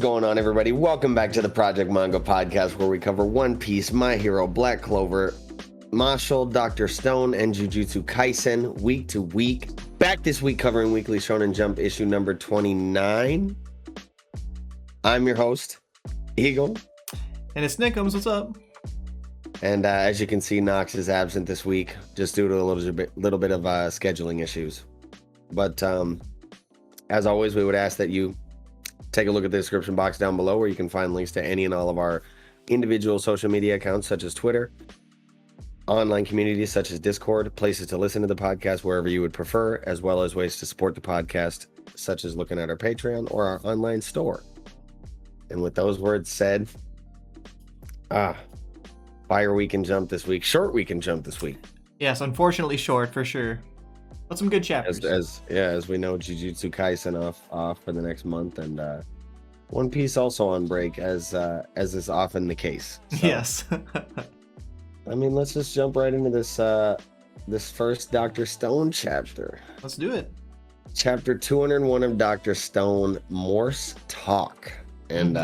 going on, everybody? Welcome back to the Project Manga Podcast, where we cover One Piece, My Hero, Black Clover, Mashle, Dr. Stone, and Jujutsu Kaisen week to week. Back this week covering Weekly Shonen Jump issue number 29. I'm your host, Eagle. And it's Nickums. What's up? And as you can see, Nox is absent this week, just due to a little bit of scheduling issues. But as always, we would ask that you take a look at the description box down below, where you can find links to any and all of our individual social media accounts, such as Twitter, online communities such as Discord, places to listen to the podcast wherever you would prefer, as well as ways to support the podcast, such as looking at our Patreon or our online store. And with those words said, fire week and jump this week, short week and jump this week. Yes, unfortunately short for sure, but some good chapters. As we know, Jujutsu Kaisen off for the next month, and One Piece also on break, as is often the case. So, yes. I mean, let's just jump right into this first Dr. Stone chapter. Let's do it. Chapter 201 of Dr. Stone, Morse Talk. And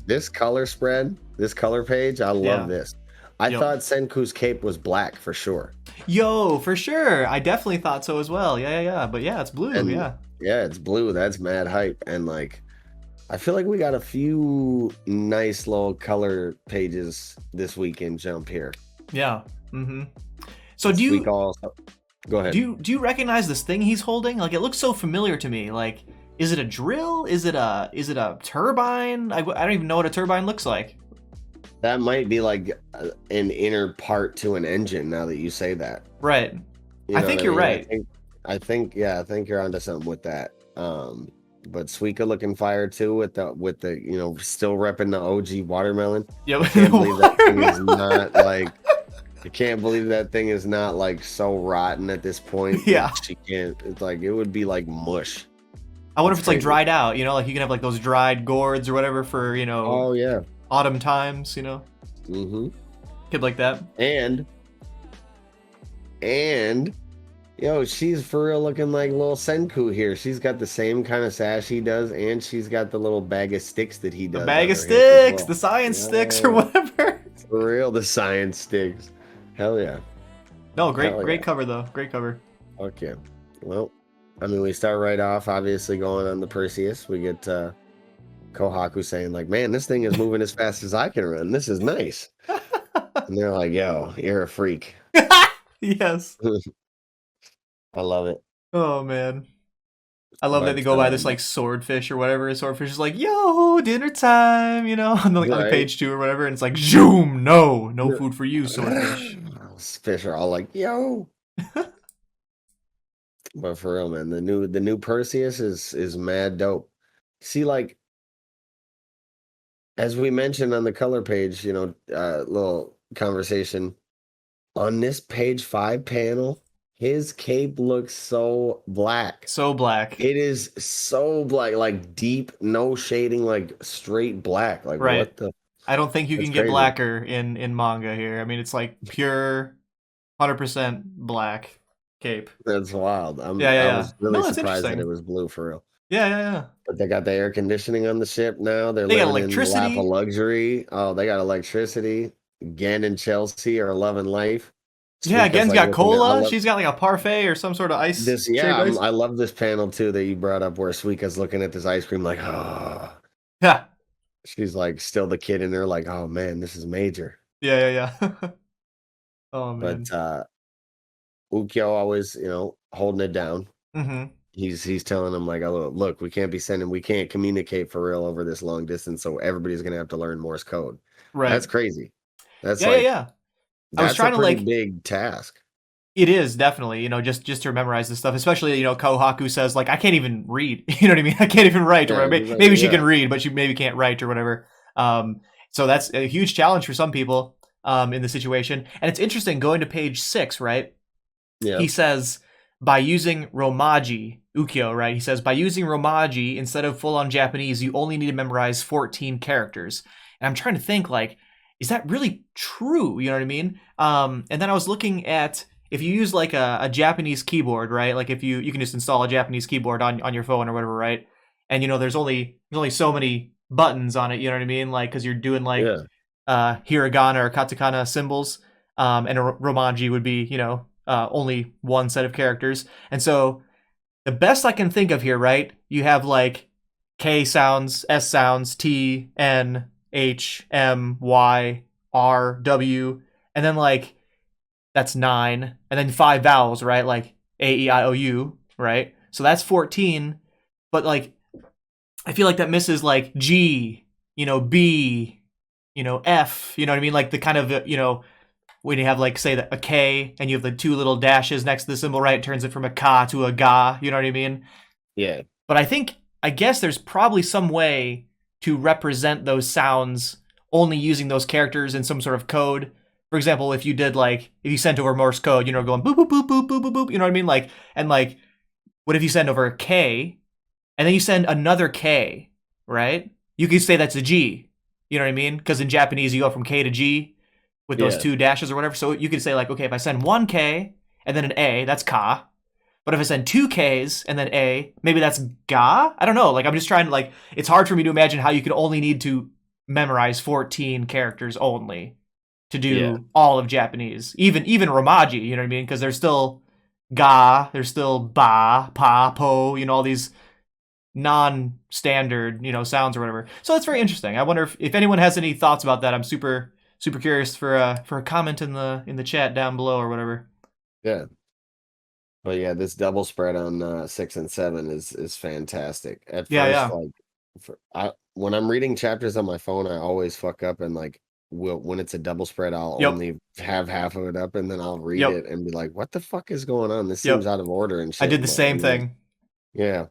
this color spread, this color page, I love this. I thought Senku's cape was black for sure. Yo, for sure. I definitely thought so as well. Yeah. But yeah, it's blue. Yeah, it's blue. That's mad hype. And like, I feel like we got a few nice little color pages this week in Jump here. Yeah. So go ahead. Do you recognize this thing he's holding? Like, it looks so familiar to me. Like, is it a drill? Is it a turbine? I don't even know what a turbine looks like. That might be like an inner part to an engine, now that you say that. Right. I think you're right. I think you're onto something with that. But Suika looking fire too, with the still repping the OG watermelon. Yep. I can't believe that thing is not like I can't believe that thing is not like so rotten at this point. Yeah. She can't. It's like it would be like mush. I wonder if it's like dried out, like you can have like those dried gourds or whatever for, Oh yeah. Autumn times, Kid like that. And she's for real looking like little Senku here. She's got the same kind of sash he does, and she's got the little bag of sticks that he does. The bag of sticks, the science sticks or whatever. For real, the science sticks. Hell yeah. No, great cover though. Great cover. Okay. Well, I mean, we start right off, obviously going on the Perseus. We get Kohaku saying like, man, this thing is moving as fast as I can run. This is nice. And they're like, yo, you're a freak. Yes. I love it. Oh man. I love that they go by this like swordfish or whatever. Swordfish is like, yo, dinner time, on the page 2 or whatever, and it's like, zoom, no food for you, swordfish. Fish are all like, yo. But for real, man, the new Perseus is mad dope. See, like, as we mentioned on the color page, little conversation on this page 5 panel, his cape looks so black. So black. It is so black, like deep, no shading, like straight black. Like right. What the? I don't think you can get blacker in manga here. I mean, it's like pure 100% black cape. That's wild. I was really surprised that it was blue for real. Yeah. But they got the air conditioning on the ship now. They got living electricity. In the lap of luxury. Oh, they got electricity. Gen and Chelsea are loving life. Yeah, Gen's got cola. She's got like a parfait or some sort of ice. I love this panel too that you brought up where Suika's looking at this ice cream like, oh. Yeah. She's like still the kid in her like, oh man, this is major. Yeah. Oh man. But Ukyo always, holding it down. Mm-hmm. He's telling him like, oh, look, we can't communicate for real over this long distance, so everybody's gonna have to learn Morse code. Right. That's crazy. That's yeah. I was trying a pretty big task. It is definitely, just to memorize this stuff, especially, Kohaku says like, I can't even read, you know what I mean? I can't even write or whatever. Maybe she can read, but she maybe can't write or whatever. So that's a huge challenge for some people, in the situation. And it's interesting going to page 6, right? Yeah. He says, by using Romaji, Ukyo, right? He says, by using Romaji instead of full on Japanese, you only need to memorize 14 characters. And I'm trying to think like, is that really true? You know what I mean? And then I was looking at, if you use like a Japanese keyboard, right? Like if you can just install a Japanese keyboard on your phone or whatever, right? And there's only so many buttons on it. You know what I mean? Like because you're doing like Yeah. hiragana or katakana symbols, and a romaji would be only one set of characters. And so the best I can think of here, right? You have like K sounds, S sounds, T, N, H, M, Y, R, W, and then like that's 9, and then 5 vowels, right? Like A, E, I, O, U, right? So that's 14, but like I feel like that misses like G, B, F, you know what I mean? Like the kind of, when you have like say a K and you have the 2 little dashes next to the symbol, right? It turns it from a ka to a ga, you know what I mean? Yeah. But I guess there's probably some way to represent those sounds only using those characters in some sort of code. For example, if you sent over Morse code, going boop boop boop boop boop boop boop, you know what I mean? Like, what if you send over a K and then you send another K, right? You could say that's a G. You know what I mean? Because in Japanese you go from K to G with those 2 dashes or whatever. So you could say like, okay, if I send 1 K and then an A, that's ka. But if I send 2 Ks and then A, maybe that's ga? I don't know. Like I'm just trying to it's hard for me to imagine how you could only need to memorize 14 characters only to do all of Japanese. Even romaji, you know what I mean? Because there's still ga, there's still ba, pa, po, all these non-standard, sounds or whatever. So that's very interesting. I wonder if anyone has any thoughts about that. I'm super curious for a comment in the chat down below or whatever. Yeah. But yeah, this double spread on 6 and 7 is fantastic. At first, when I'm reading chapters on my phone, I always fuck up and when it's a double spread, I'll only have half of it up, and then I'll read it and be like, "What the fuck is going on? This seems out of order and shit." I did the same thing. Yeah,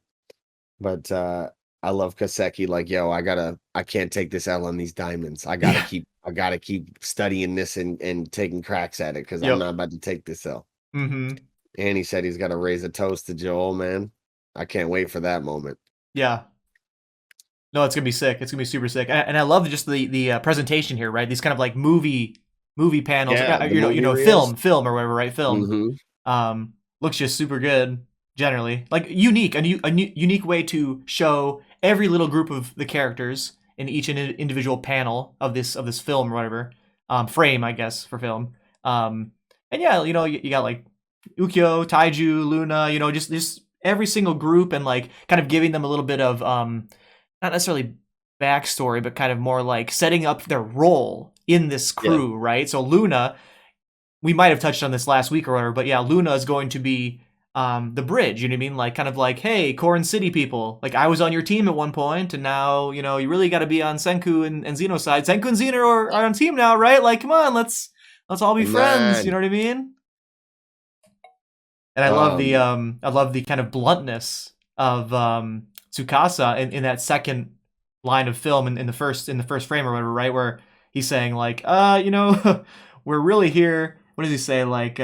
but I love Kaseki. Like, yo, I can't take this L on these diamonds. I gotta keep studying this and taking cracks at it because I'm not about to take this L. Mm-hmm. And he said he's got to raise a toast to Joel, man. I can't wait for that moment. Yeah. No, it's gonna be sick. It's gonna be super sick, and I love just the presentation here, right? These kind of like movie panels, film or whatever, right? Film. Mm-hmm. Looks just super good. Generally, like unique, a unique way to show every little group of the characters in each individual panel of this film or whatever, frame, I guess, for film. And yeah, you got like Ukyo, Taiju, Luna, just every single group, and like kind of giving them a little bit of not necessarily backstory, but kind of more like setting up their role in this crew, right? So Luna, we might have touched on this last week or whatever, but yeah, Luna is going to be the bridge, you know what I mean? Like kind of like, hey, Corn City people, like I was on your team at one point, and now, you really got to be on Senku and Zeno's side. Senku and Zeno are on team now, right? Like, come on, let's all be friends, you know what I mean? And I love the kind of bluntness of Tsukasa in that second line of film in the first frame or whatever, right? Where he's saying like, we're really here. What does he say? Like,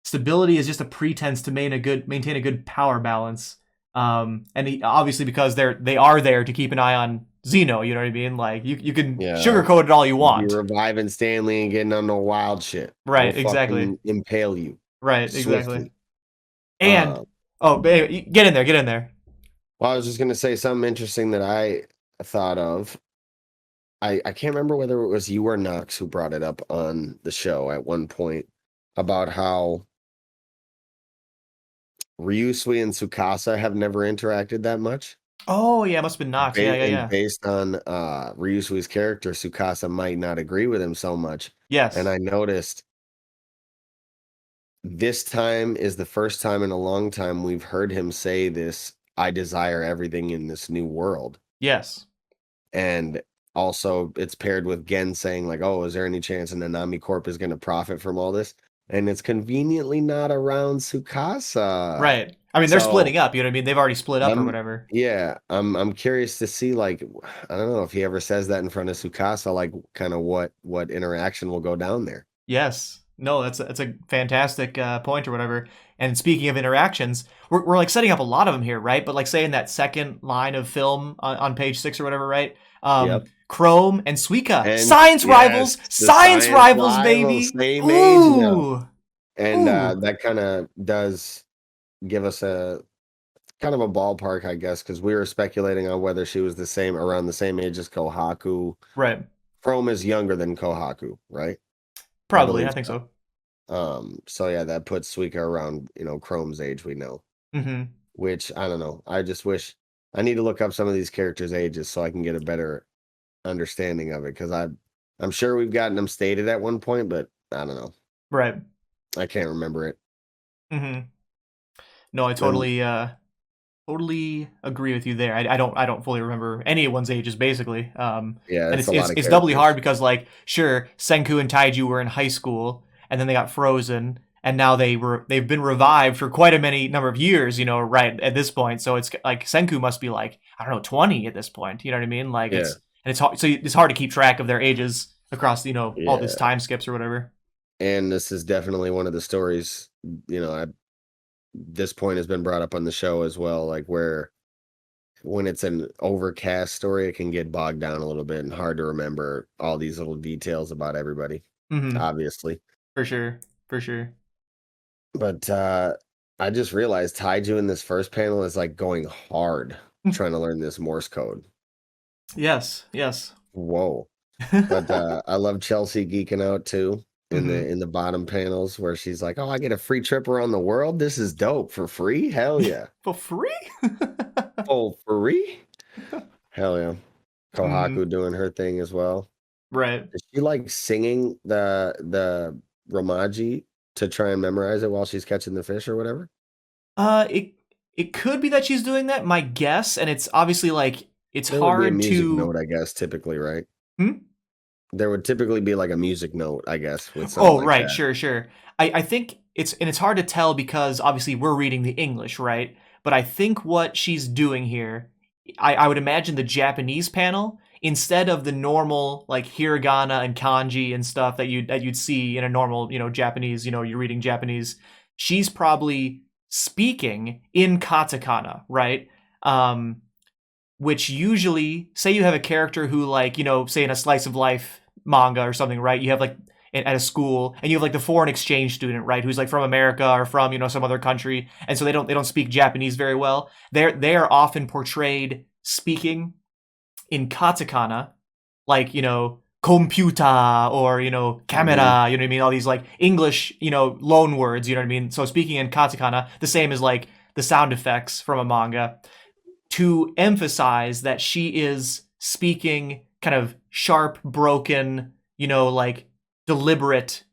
stability is just a pretense to maintain a good power balance. And obviously because they are there to keep an eye on Zeno, you know what I mean? Like you can sugarcoat it all you want. You're reviving Stanley and getting on the wild shit. Right, exactly. Impale you. Right, swiftly. Exactly. And baby, get in there. Well, I was just gonna say something interesting that I thought of. I can't remember whether it was you or Knox who brought it up on the show at one point about how Ryusui and Tsukasa have never interacted that much. Oh yeah, it must have been Knox. Yeah. Based on Ryusui's character, Tsukasa might not agree with him so much. Yes. And I noticed this time is the first time in a long time we've heard him say this, I desire everything in this new world. Yes. And also it's paired with Gen saying like, oh, is there any chance Nanami Corp is going to profit from all this? And it's conveniently not around Tsukasa. Right. I mean, they're splitting up, you know what I mean? They've already split up or whatever. Yeah. I'm curious to see, like, I don't know if he ever says that in front of Tsukasa, like kind of what interaction will go down there. Yes. No, that's a fantastic point or whatever. And speaking of interactions, we're like setting up a lot of them here, right? But like say in that second line of film on page 6 or whatever, right? Chrome and Suika, and science rivals, baby. Same age now. And that kind of does give us a kind of a ballpark, I guess, because we were speculating on whether she was around the same age as Kohaku. Right. Chrome is younger than Kohaku, right? I Probably, believe I think so. so. So yeah, that puts Suika around, Chrome's age, we know. Mm-hmm. Which I don't know. I just wish I need to look up some of these characters' ages so I can get a better understanding of it. Because I'm sure we've gotten them stated at one point, but I don't know. Right. I can't remember it. Mm-hmm. No, I Then totally agree with you there. I don't fully remember anyone's ages basically. yeah, And it's it's a lot it's of it's doubly characters. hard because like sure, Senku and Taiju were in high school and then they got frozen and now they've been revived for quite a many number of years, right at this point. So it's like Senku must be like, I don't know, 20 at this point. You know what I mean? Like Yeah, it's hard, so it's hard to keep track of their ages across, all these yeah. time skips or whatever. And this is definitely one of the stories, this point has been brought up on the show as well, like where when it's an overcast story, it can get bogged down a little bit and hard to remember all these little details about everybody, Mhm. obviously. For sure. For sure. But I just realized Taiju in this first panel is like going hard trying to learn this Morse code. Yes. Yes. Whoa. But I love Chelsea geeking out too in the Mhm. in the bottom panels where she's like, "Oh, I get a free trip around the world. This is dope for free. Hell yeah. For free? Oh, free? Hell yeah." Mhm. Kohaku doing her thing as well. Right. Is she like singing the Romaji to try and memorize it while she's catching the fish or whatever? It could be that she's doing that. My guess, and it's obviously like it's There would be a hard music to. note, I guess, typically, right? Hmm? There would typically be like a music note, I guess, with something Oh, like right. that. Sure. Sure. I think it's hard to tell because obviously we're reading the English, right? But I think what she's doing here, I would imagine the Japanese panel instead of the normal like hiragana and kanji and stuff that you'd see in a normal Japanese, you're reading Japanese. She's probably speaking in katakana, right? Um, which usually say you have a character who like say in a slice of life manga or something, right? You have like at a school and you have like the foreign exchange student, right, who's like from America or from some other country, and so they don't speak Japanese very well. They are often portrayed speaking in katakana, like computer or Hmm. camera, you know what I mean, all these like English loan words, you know what I mean, so speaking in katakana the same as like the sound effects from a manga to emphasize that she is speaking kind of sharp, broken, like deliberate,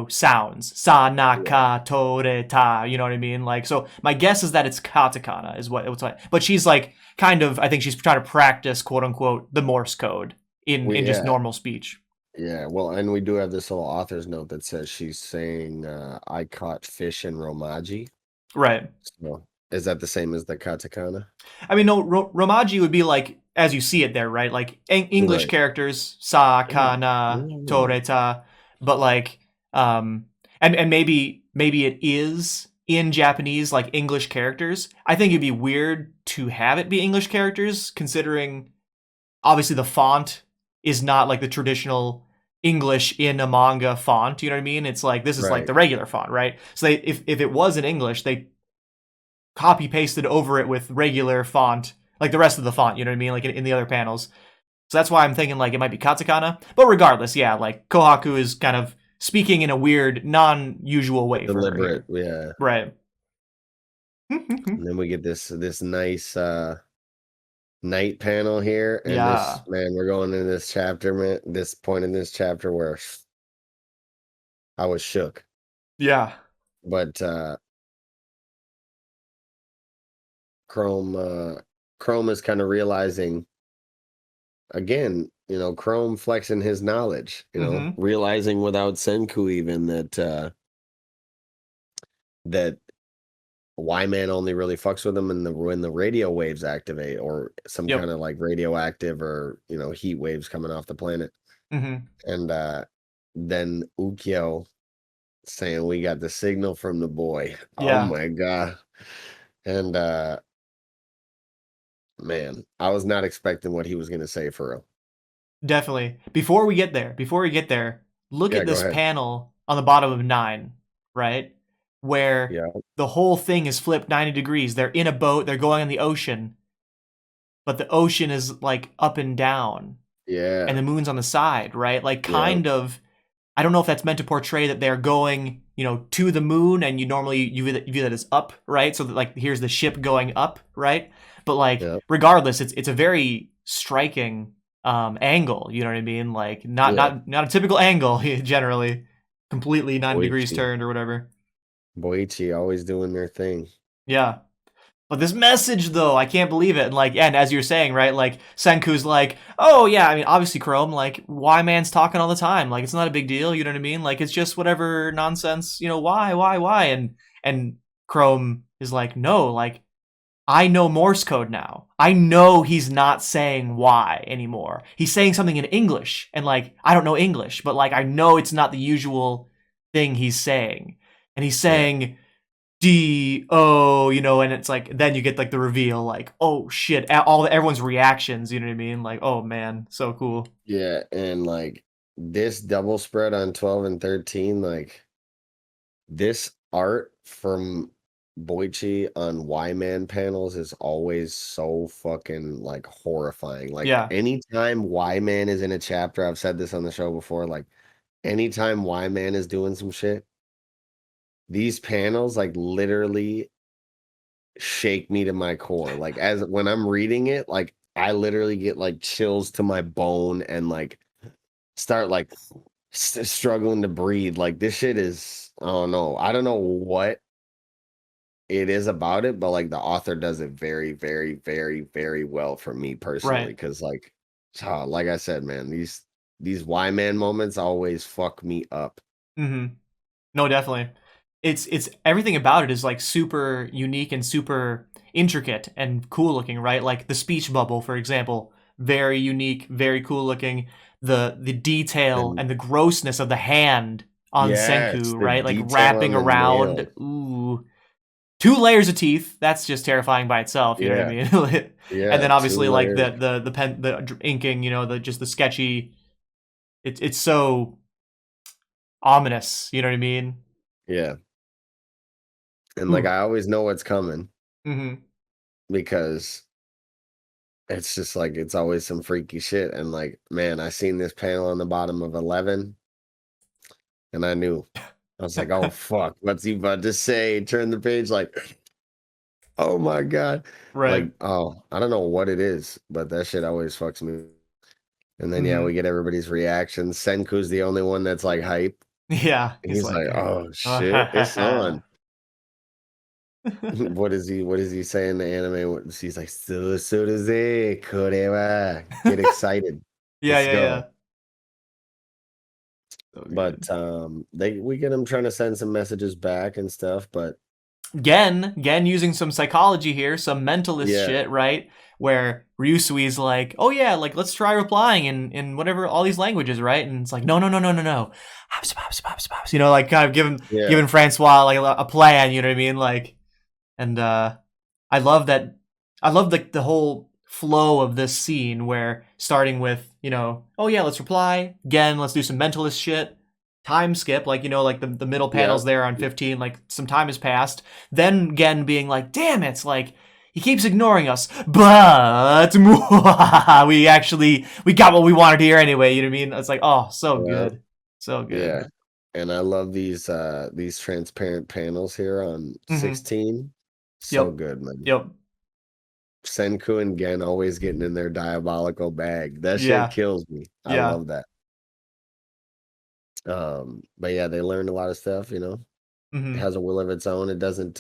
sounds. Sa na Yeah. ka tore ta, you know what I mean? Like, so my guess is that it's katakana is what it's like. But she's like kind of, I think she's trying to practice quote unquote the Morse code in just Yeah. normal speech. Yeah. Well, and we do have this little author's note that says she's saying, I caught fish in Romaji. Right. So is that the same as the katakana? I mean, no, Romaji would be like as you see it there, right? Like English Right. characters, sa, Oh, kana, oh, toreta, but like, and maybe it is in Japanese like English characters. I think it'd be weird to have it be English characters, considering obviously the font is not like the traditional English in a manga font. You know what I mean? It's like this is like right. the regular font, right? So if it was in English, they copy pasted over it with regular font, like the rest of the font, you know what I mean? Like in the other panels. So that's why I'm thinking like it might be katakana. But regardless, yeah, like Kohaku is kind of speaking in a weird, non-usual way for her Deliberate. here. Yeah. Right. And then we get this nice night panel here. And this, Yeah. man, we're going into this chapter, man, this point in this chapter where I was shook. Yeah. But Chrome Chrome is kind of realizing again, Chrome flexing his knowledge, Mm-hmm. realizing without Senku even that Y-Man only really fucks with him when the radio waves activate or some kind Yep. of like radioactive or heat waves coming off the planet. Mm-hmm. And then Ukyo saying we got the signal from the boy. Oh Yeah. my god. And man, I was not expecting what he was gonna say for real. Definitely. Before we get there, look Yeah, at go this ahead. panel on the bottom of 9, right? where Yeah. the whole thing is flipped 90 degrees. They're in a boat, they're going on the ocean, but the ocean is like up and down, and Yeah. the moon's on the side, right? Like Yeah. kind of. I don't know if that's meant to portray that they're going, to the moon, and you normally you view that as up, right? So that like here's the ship going up, right? But like Yeah. regardless, it's a very striking angle. You know what I mean? Like Yeah. not a typical angle generally, completely 9 degrees Boichi. turned or whatever. Boichi always doing their thing. Yeah. But this message, though, I can't believe it. And as you're saying, right, like, Senku's like, oh, yeah, I mean, obviously, Chrome, like, Y-Man's talking all the time. Like, it's not a big deal, you know what I mean? Like, it's just whatever nonsense, why? And Chrome is like, no, like, I know Morse code now. I know he's not saying why anymore. He's saying something in English, and, like, I don't know English, but, like, I know it's not the usual thing he's saying. And he's Yeah. saying... D-O, and it's like, then you get like the reveal, like, oh shit, everyone's reactions, you know what I mean? Like, oh man, so cool. Yeah, and like this double spread on 12 and 13, like this art from Boichi on Y-Man panels is always so fucking like horrifying. Like Yeah, anytime Y-Man is in a chapter, I've said this on the show before, like anytime Y-Man is doing some shit, these panels like literally shake me to my core. Like as when I'm reading it, like I literally get like chills to my bone and like start like struggling to breathe. Like this shit is, oh no, I don't know what it is about it, but like the author does it very, very, very, very well for me personally. right. Because like I said, man, these Y-Man moments always fuck me up. Mm-hmm. No, definitely. It's everything about it is like super unique and super intricate and cool looking, right? Like the speech bubble, for example, very unique, very cool looking. The detail And and the grossness of the hand on yes, Senku, the right? Like detail on wrapping the around. nail. Ooh. 2 layers of teeth. That's just terrifying by itself, you know what I Yeah, mean? And yeah, then two obviously like layers. the pen, the inking, the sketchy. It's so ominous, you know what I mean? Yeah. And like Ooh. I always know what's coming Mm-hmm. because it's just like it's always some freaky shit. And like, man, I seen this panel on the bottom of 11 and I knew. I was like, oh fuck, what's he about to say? Turn the page like, oh my God. Right. Like, oh, I don't know what it is, but that shit always fucks me. And then yeah, Mm-hmm. we get everybody's reactions. Senku's the only one that's like hype. Yeah. He's He's like, like, oh shit, it's on. What is he saying the anime? She's like, "Surusuruze, korewa." Get excited. yeah, Let's yeah, go. yeah. So good. But we get him trying to send some messages back and stuff, but Gen using some psychology here, some mentalist yeah, shit, right? Where Ryusui's like, oh yeah, like let's try replying in whatever all these languages, right? And it's like, no. Hops, pops, pops, pops. Like kind of yeah, giving Francois like a plan, you know what I mean? Like, and I love that. I love the whole flow of this scene where starting with, oh yeah, let's reply. Again, let's do some mentalist shit. Time skip, like, like the middle yeah, panels there on 15, like some time has passed. Then Gen being like, damn it, like he keeps ignoring us, but we got what we wanted here anyway, you know what I mean? It's like, oh, so yeah, good. So good. yeah. And I love these transparent panels here on Mm-hmm. 16. So Yep. good, man. Yep. Senku and Gen always getting in their diabolical bag. That shit Yeah. kills me. I Yeah. love that. But yeah, they learned a lot of stuff, It Mm-hmm. has a will of its own. It doesn't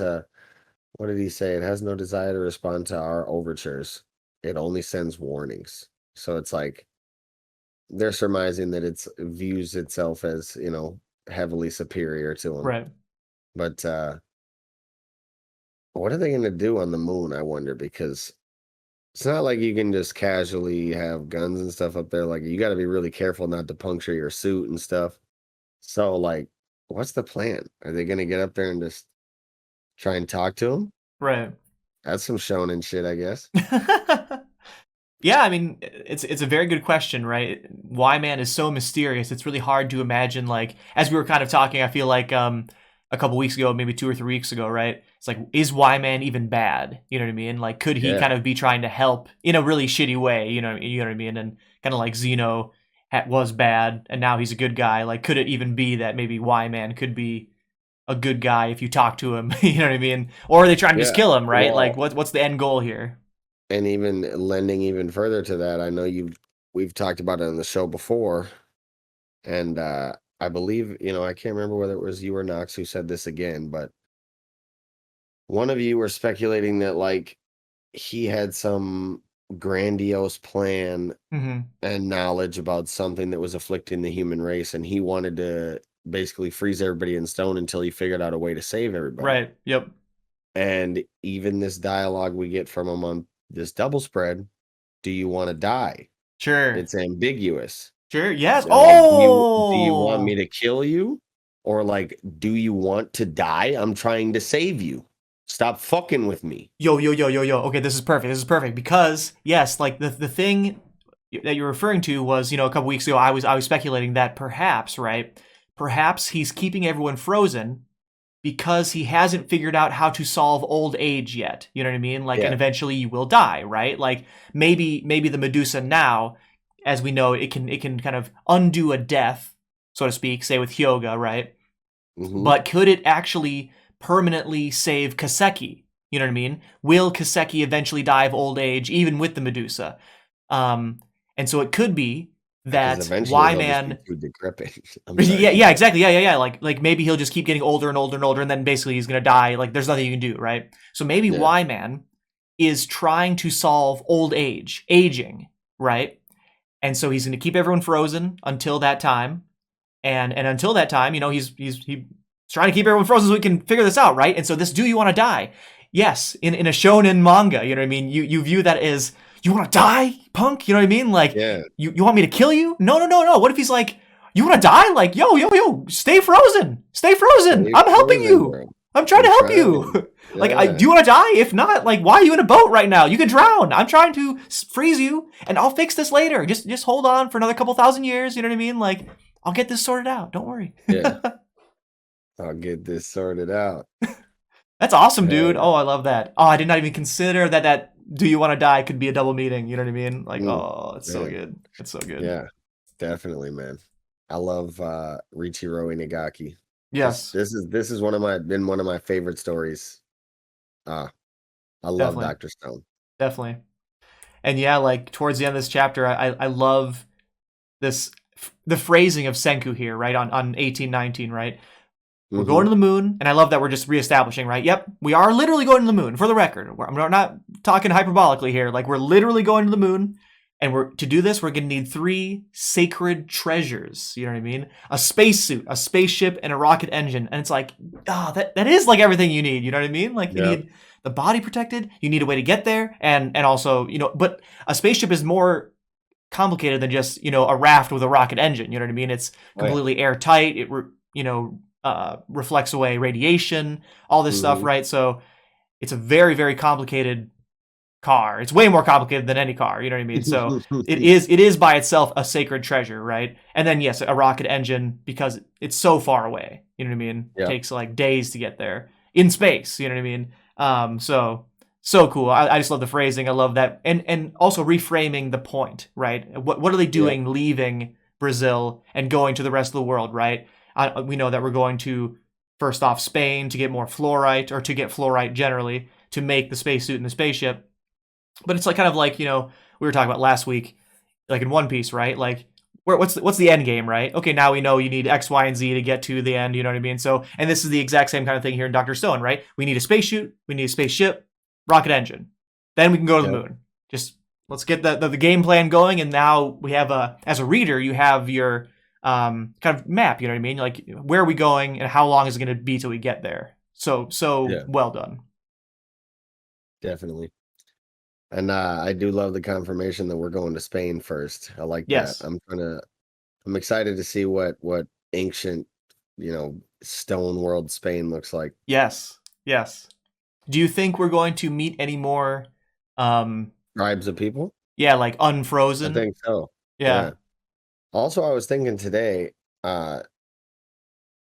what did he say? It has no desire to respond to our overtures. It only sends warnings. So it's like they're surmising that it's views itself as, heavily superior to him. Right. But what are they gonna do on the moon, I wonder, because it's not like you can just casually have guns and stuff up there. Like you gotta be really careful not to puncture your suit and stuff. So like what's the plan? Are they gonna get up there and just try and talk to him? Right. That's some shonen shit, I guess. Yeah, I mean, it's a very good question, right? Why man is so mysterious. It's really hard to imagine. Like as we were kind of talking, I feel like a couple weeks ago, maybe 2 or 3 weeks ago, right? It's like, is Y-Man even bad? You know what I mean? Like, could he Yeah. kind of be trying to help in a really shitty way? You know what I mean? And kind of like Zeno was bad, and now he's a good guy. Like, could it even be that maybe Y-Man could be a good guy if you talk to him? You know what I mean? Or are they trying to just Yeah. kill him, right? Like, Well, what's the end goal here? and even lending even further to that, I know we've talked about it on the show before, and I believe, I can't remember whether it was you or Knox who said this again, but one of you were speculating that like he had some grandiose plan Mm-hmm. and knowledge about something that was afflicting the human race, and he wanted to basically freeze everybody in stone until he figured out a way to save everybody. Right. Yep. And even this dialogue we get from him on this double spread, do you want to die? Sure. It's ambiguous. Sure. Yes. Like, do you want me Oh. to kill you? Or like, do you want to die? I'm trying to save you. Stop fucking with me. Yo. Okay, this is perfect. This is perfect because yes, like the thing that you're referring to was, a couple weeks ago, I was speculating that perhaps, right? Perhaps he's keeping everyone frozen because he hasn't figured out how to solve old age yet. You know what I mean? Like, Yeah. and eventually you will die, right? Like maybe the Medusa now, as we know, it can kind of undo a death, so to speak, say with Hyoga, right? Mhm. But could it actually permanently save Kaseki? You know what I mean? Will Kaseki eventually die of old age, even with the Medusa? And so it could be Because that eventually he'll just be Y-Man. too decrepit. I'm sorry. Yeah, exactly. Yeah. Like maybe he'll just keep getting older and older and older, and then basically he's gonna die. Like there's nothing you can do, right? So maybe Yeah. Y-Man is trying to solve old age, aging, right? And so he's gonna keep everyone frozen until that time, and until that time, he's trying to keep everyone frozen so we can figure this out, right? And so this, do you want to die? Yes, in a shonen manga, you know what I mean? You view that as, you want to die, punk? You know what I mean? Like, Yeah. you want me to kill you? No. What if he's like, you want to die? Like, yo, stay frozen. Stay frozen. I'm helping you. Bro. I'm trying to help you. Like, Yeah. do you want to die? If not, like, why are you in a boat right now? You could drown. I'm trying to freeze you, and I'll fix this later. Just hold on for another couple thousand years. You know what I mean? Like, I'll get this sorted out. Don't worry. Yeah. I'll get this sorted out. That's awesome, dude. Yeah. Oh, I love that. Oh, I did not even consider that do you want to die could be a double meeting. You know what I mean? Like, oh, it's so Yeah. good. It's so good. Yeah, definitely, man. I love Riichiro Inagaki. Yes. This is been one of my favorite stories. I love Definitely. Dr. Stone. Definitely. And yeah, like towards the end of this chapter, I love this, the phrasing of Senku here, right? On 1819, right? We're going to the moon, and I love that we're just reestablishing, right? Yep, we are literally going to the moon, for the record. We're not talking hyperbolically here. Like, we're literally going to the moon, and to do this, we're going to need 3 sacred treasures. You know what I mean? A spacesuit, a spaceship, and a rocket engine. And it's like, that is like everything you need. You know what I mean? Like, you need the body protected. You need a way to get there, and also, but a spaceship is more complicated than just, a raft with a rocket engine. You know what I mean? It's completely airtight. It reflects away radiation, all this stuff, right? So it's a very, very complicated car. It's way more complicated than any car, you know what I mean? So it is by itself a sacred treasure, right? And then yes, a rocket engine, because it's so far away, you know what I mean? It takes like days to get there in space, you know what I mean? So cool. I just love the phrasing. I love that. And also reframing the point, right? What are they doing leaving Brazil and going to the rest of the world, right? We know that we're going to, first off, Spain to get more fluorite, or to get fluorite generally, to make the spacesuit and the spaceship. But it's like kind of like, we were talking about last week, like in One Piece, right? Like, what's the end game, right? Okay, now we know you need X, Y, and Z to get to the end, you know what I mean? So, and this is the exact same kind of thing here in Dr. Stone, right? We need a spacesuit, we need a spaceship, rocket engine. Then we can go to the moon. Just, let's get the game plan going, and now we have as a reader, you have your kind of map, you know what I mean? Like, where are we going and how long is it going to be till we get there? So well done. Definitely. And I do love the confirmation that we're going to Spain first. I like that. I'm excited to see what ancient, stone world Spain looks like. Yes. Do you think we're going to meet any more tribes of people? Yeah, like unfrozen. I think so. Yeah. Also, I was thinking today,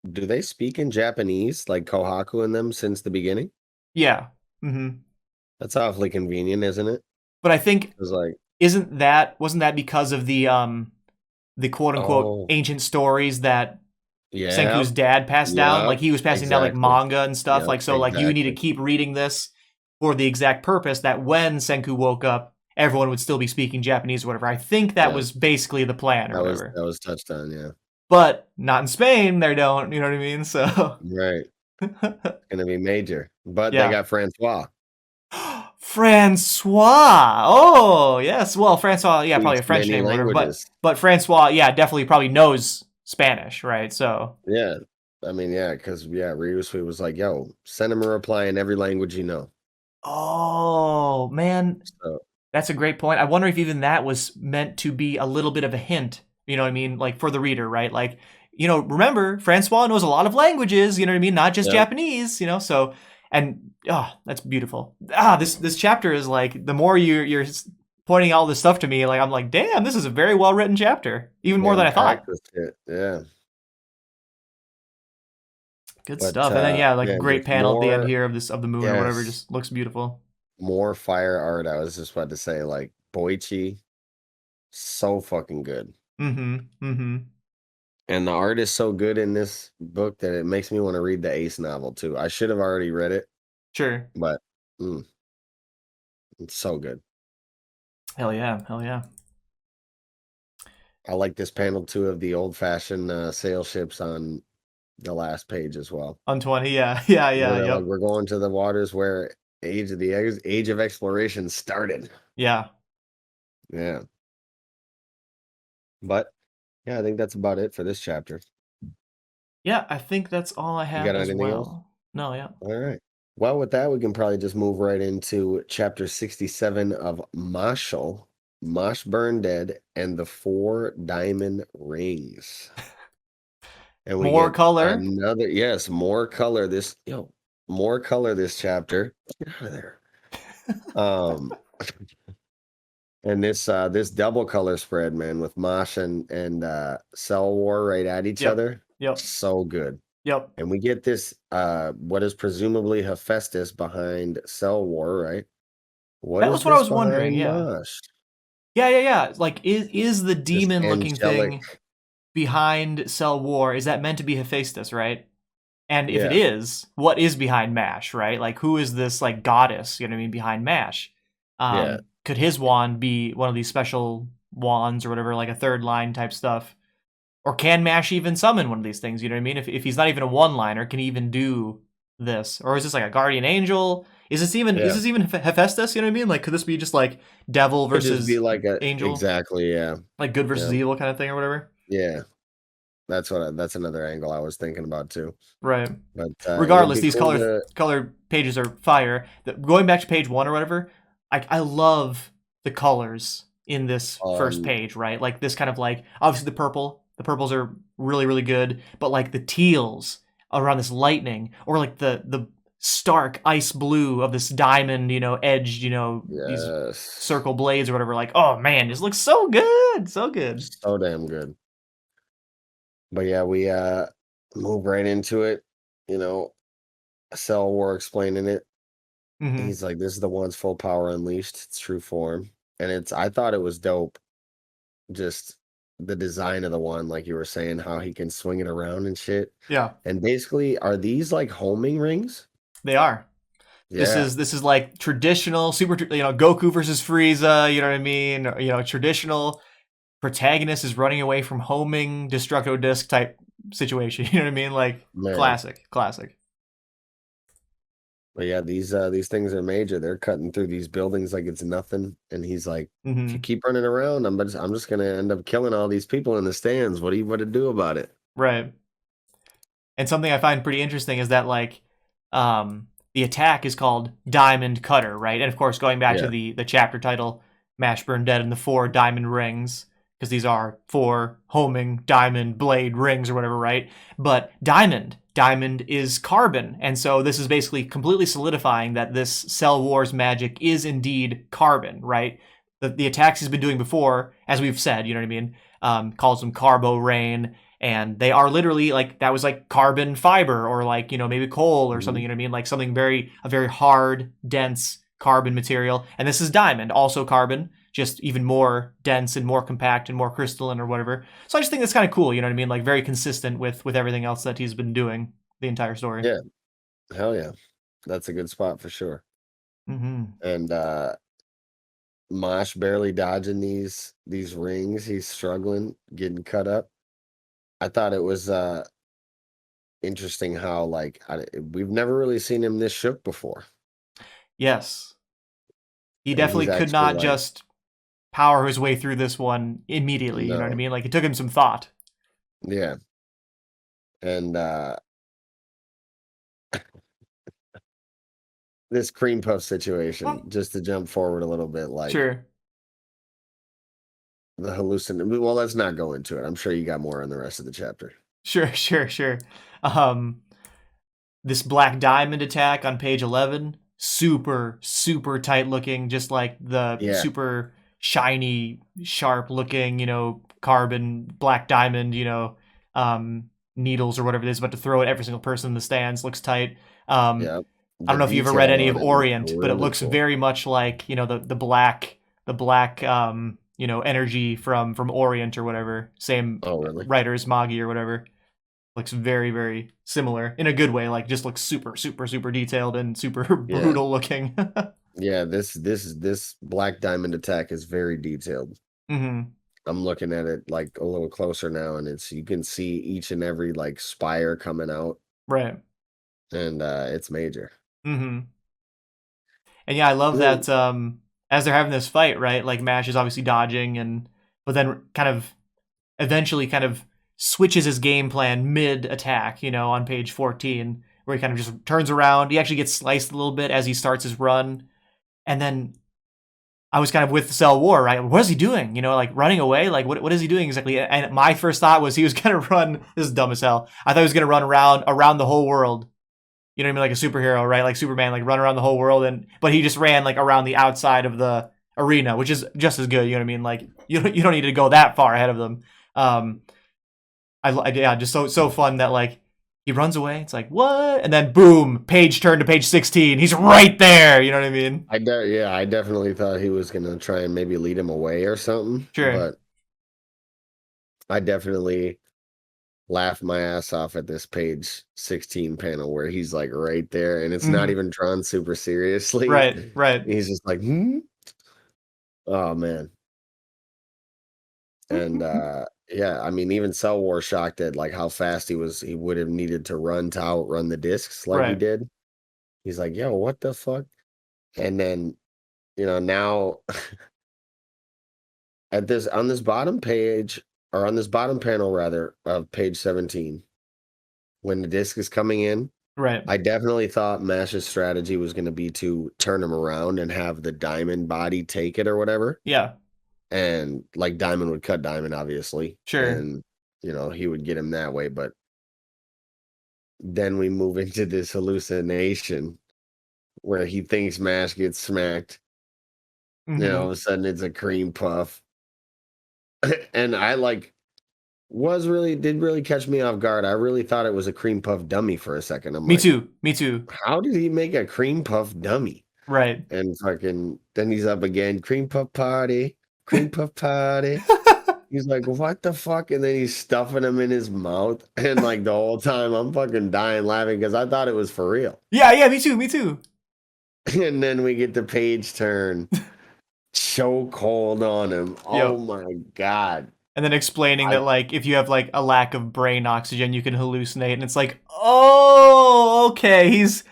do they speak in Japanese like Kohaku and them since the beginning? Yeah. Mm-hmm. That's awfully convenient, isn't it? But I think It's like, wasn't that because of the quote unquote oh, ancient stories that yeah, Senku's dad passed down? yeah, Like he was passing down like exactly. manga and stuff. Yep, Like so like you need to exactly. keep reading this for the exact purpose that when Senku woke up, everyone would still be speaking Japanese or whatever. I think that Yeah, was basically the plan or whatever. that was touched on. Yeah, But not in Spain, they don't, you know what I mean? So right. Gonna be major, but they yeah. got Francois. Francois. Oh, yes. Well, Francois, yeah, probably Speaks a French many name or whatever, languages. but Francois, yeah, definitely probably knows Spanish, right? So, Yeah, I mean, yeah, because yeah, Ryusui was like, "Yo, send him a reply in every language you know." oh, man, So that's a great point. I wonder if even that was meant to be a little bit of a hint, you know what I mean? Like for the reader, right? Like, remember, Francois knows a lot of languages, you know what I mean? Not just yeah, Japanese, so and that's beautiful. This chapter is like the more you're pointing all this stuff to me, like I'm like, damn, this is a very well written chapter, even more than I packed thought. with shit. Yeah, Good but stuff. And then yeah, like a yeah, great there's panel at the end more. here of the moon or whatever, Yes, just looks beautiful. more fire art. I was just about to say, like Boichi, so fucking good. Mm-hmm. Mm-hmm. And the art is so good in this book that it makes me want to read the Ace novel too. I should have already read it, Sure. but mm, it's so good. Hell yeah. Hell yeah. I like this panel too of the old fashioned sail ships on the last page as well. On 20, yeah. Yeah, Where yeah, they're like, yep. we're going to the waters where age of exploration started. Yeah. Yeah. But yeah, I think that's about it for this chapter. Yeah, I think that's all I You have got as anything else? well. No, yeah. All right. Well, with that, we can probably just move right into chapter 67 of Mashle, Mosh Burn Dead, and the Four Diamond Rings. And we More get color. another, yes, more color this chapter. Get out of there. Um, and this double color spread, man, with Mosh and Cell War right at each Yep. other. Yep. So good. Yep. And we get this what is presumably Hephaestus behind Cell War, right? What That is was what I this was wondering, behind yeah. Mosh? Yeah, yeah, yeah. Like is the This demon looking angelic, thing behind Cell War, is that meant to be Hephaestus, right? And if it yeah, is, what is behind Mash, right? Like who is this like goddess, you know what I mean, behind Mash? yeah. Could his wand be one of these special wands or whatever, like a third line type stuff? Or can Mash even summon one of these things? You know what I mean? If he's not even a one liner, can he even do this? Or is this like a guardian angel? Is Yeah. this even Hephaestus? You know what I mean? Like, could this be just like devil Could just be versus like a angel, exactly, yeah. like good versus Yeah. evil kind of thing or whatever? Yeah. That's another angle I was thinking about too. Right. But it would Regardless, be these cool to color pages are fire. Going back to page one or whatever, I love the colors in this first on page. Right, like this kind of like obviously the purple. The purples are really really good, but like the teals around this lightning, or like the stark ice blue of this diamond, edged, these yes. circle blades or whatever. Like, oh man, this looks so good, so good. So damn good. But yeah, we move right into it. You know, Cell War explaining it. Hmm. He's like, this is the one's full power unleashed, its true form. And I thought it was dope. Just the design of the one, like you were saying, how he can swing it around and shit. Yeah, And basically, are these like homing rings? they are. This Yeah. is this is like traditional Goku versus Frieza, you know what I mean? Traditional protagonist is running away from homing Destructo Disc type situation, you know what I mean? Like Man. classic, classic. But yeah, these things are major. They're cutting through these buildings like it's nothing. And he's like, if you Hmm. keep running around, I'm just gonna end up killing all these people in the stands. What do you want to do about it? Right. And something I find pretty interesting is that like the attack is called Diamond Cutter, right? And of course, going back to Yeah. the chapter title, Mash Burn Dead and the Four Diamond Rings, because these are four homing diamond blade rings or whatever, right? But diamond is carbon, and so this is basically completely solidifying that this Cell Wars magic is indeed carbon, right? The attacks he's been doing before, as we've said, you know what I mean, calls them Carbo Rain, and they are literally like that was like carbon fiber or like maybe coal or something. Mhm. You know what I mean? Like something a very hard, dense carbon material. And this is diamond, also carbon, just even more dense and more compact and more crystalline or whatever. So I just think that's kind of cool. You know what I mean? Like very consistent with everything else that he's been doing the entire story. Yeah, hell yeah, that's a good spot for sure. Mm-hmm. And Mosh barely dodging these rings. He's struggling, getting cut up. I thought it was interesting how like we've never really seen him this shook before, Yes, he and definitely he's could actually not like, just power his way through this one immediately. You know what I no, mean? Like it took him some thought. yeah, and this cream puff situation, Well, just to jump forward a little bit, like sure. the hallucin. Well, let's not go into it. I'm sure you got more on the rest of the chapter. Sure, sure, sure. Um, this black diamond attack on page 11, super, super tight looking, just like the Yeah, super shiny, sharp looking, carbon black diamond, needles or whatever it is, about to throw at every single person in the stands. Looks tight. Um, yeah. I The don't know if you ever read detail any on of it looks Orient, but it really looks cool. very much like, the black energy from Orient or whatever. Same Oh, really? writer as Magi or whatever. Looks very, very similar in a good way. Like just looks super, super, super detailed and super Yeah, brutal looking. yeah. This black diamond attack is very detailed. hmm I'm looking at it like a little closer now, and it's you can see each and every like spire coming out, Right. and it's major. hmm And yeah, I love And then, that as they're having this fight, right? Like Mash is obviously dodging but then kind of eventually kind of switches his game plan mid attack, on page 14, where he kind of just turns around. He actually gets sliced a little bit as he starts his run. And then I was kind of with Cell War, right? What is he doing? Like running away? Like what is he doing exactly? And my first thought was he was gonna run. This is dumb as hell. I thought he was gonna run around the whole world. You know what I mean? Like a superhero, right? Like Superman, like run around the whole world. But he just ran like around the outside of the arena, which is just as good. You know what I mean? Like you don't need to go that far ahead of them. Um, yeah, just so fun that like he runs away. It's like what? And then boom, page turn to page 16. He's right there. You know what I mean? yeah, I definitely thought he was gonna try and maybe lead him away or something, Sure. but I definitely laughed my ass off at this page 16 panel where he's like right there, and it's not hmm even drawn super seriously. Right. Right. He's just like, hmm? Oh man. And yeah, I mean, even Cell War shocked at like how fast he would have needed to run to outrun the discs like he right. did. He's like, yo, what the fuck? And then, now at this on this bottom page, or on this bottom panel rather, of page 17, when the disc is coming in, Right. I definitely thought Mash's strategy was going to be to turn him around and have the diamond body take it or whatever. Yeah. And like Diamond would cut Diamond, obviously. Sure. And, he would get him that way. But then we move into this hallucination where he thinks Mash gets smacked. All of hmm a sudden it's a cream puff. And I like did really catch me off guard. I really thought it was a cream puff dummy for a second. I'm Me like, too. Me too. how did he make a cream puff dummy? Right. And fucking then he's up again, cream puff party, cream puff party. He's like, what the fuck? And then he's stuffing him in his mouth. And like the whole time I'm fucking dying laughing because I thought it was for real. Yeah. Yeah. Me too. Me too. And then we get the page turn. So cold on him. Oh Yep. my god. And then explaining I that like if you have like a lack of brain oxygen, you can hallucinate, and it's like, oh, okay, he's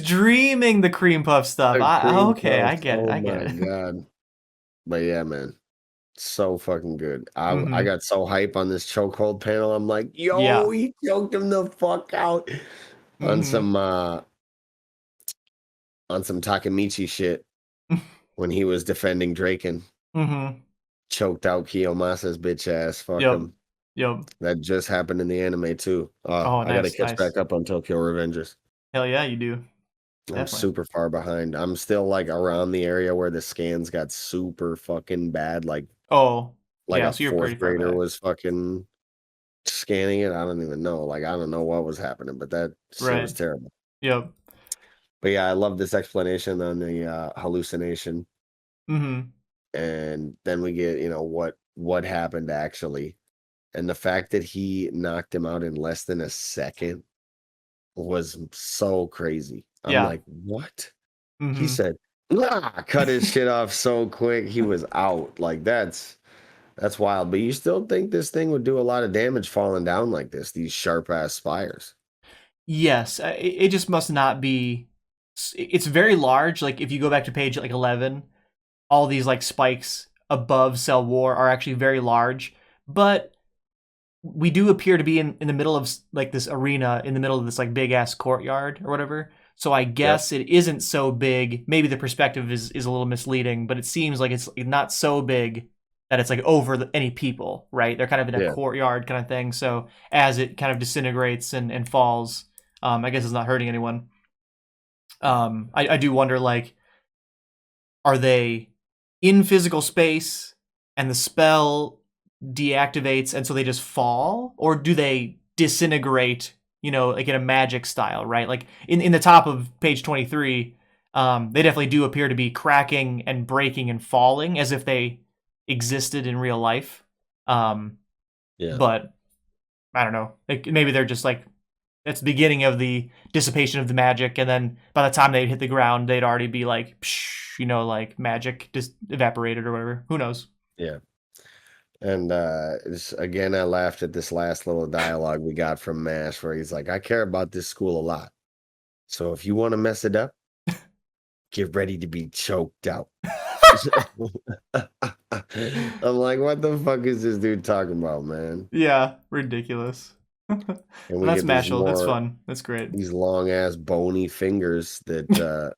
dreaming the cream puff stuff. the I cream okay, I puff. get it. Oh I get my it. god. But yeah, man. So fucking good. I hmm got so hype on this chokehold panel. I'm like, yo, Yeah. he choked him the fuck out on hmm some Takamichi shit when he was defending Draken. hmm Choked out Kiyomasa's bitch ass. Fuck Yep. him. Yep. That just happened in the anime too. Oh, I gotta nice, catch nice. back up on Tokyo Revengers. Hell yeah, you do. I'm Definitely. super far behind. I'm still like around the area where the scans got super fucking bad. Like Oh, like yeah. a So you're pretty fourth far grader back. was fucking scanning it. I don't even know. Like, I don't know what was happening, but that shit was Right. terrible. Yep. But yeah, I love this explanation on the hallucination, Mm-hmm. and then we get what happened actually, and the fact that he knocked him out in less than a second was so crazy. I'm Yeah. like, what? He Mm-hmm. said, cut his shit off so quick. He was out. Like that's wild. But you still think this thing would do a lot of damage falling down like this? These sharp ass spires. Yes, it just must not be. It's very large. Like if you go back to page like 11, all these like spikes above Cell War are actually very large. But we do appear to be in the middle of like this arena, in the middle of this like big ass courtyard or whatever. So I Yep. guess it isn't so big. Maybe the perspective is a little misleading, but it seems like it's not so big that it's like over any people, right? They're kind of in a Yeah. courtyard kind of thing. So as it kind of disintegrates and falls, I guess it's not hurting anyone. I do wonder, like, are they in physical space and the spell deactivates and so they just fall, or do they disintegrate, like in a magic style, right? Like in the top of page 23, they definitely do appear to be cracking and breaking and falling as if they existed in real life. um Yeah. but I don't know, like maybe they're just like, it's the beginning of the dissipation of the magic, and then by the time they'd hit the ground, they'd already be like, psh, like magic just evaporated or whatever. Who knows? Yeah. And again, I laughed at this last little dialogue we got from Mash where he's like, I care about this school a lot. So if you want to mess it up, get ready to be choked out. I'm like, what the fuck is this dude talking about, man? Yeah, ridiculous. Well, And we that's get Mashle. That's fun. That's great. these long ass bony fingers that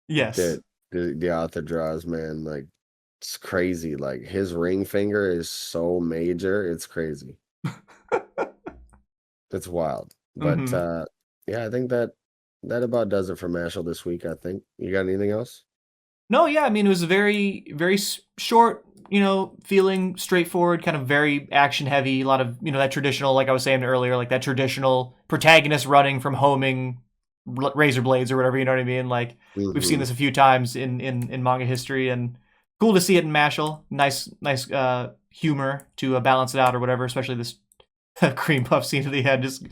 Yes. that the author draws, man. Like, it's crazy. Like, his ring finger is so major, it's crazy. It's wild. But Hmm. yeah, I think that about does it for Mashal this week, I think. You got anything else? No, yeah, I mean, it was a very, very short, feeling straightforward, kind of very action heavy. A lot of, that traditional, like I was saying earlier, like that traditional protagonist running from homing razor blades or whatever, you know what I mean? Like, we've seen Mm-hmm. this a few times in manga history, and cool to see it in Mashle. Nice humor to balance it out or whatever, especially this cream puff scene at the end. Just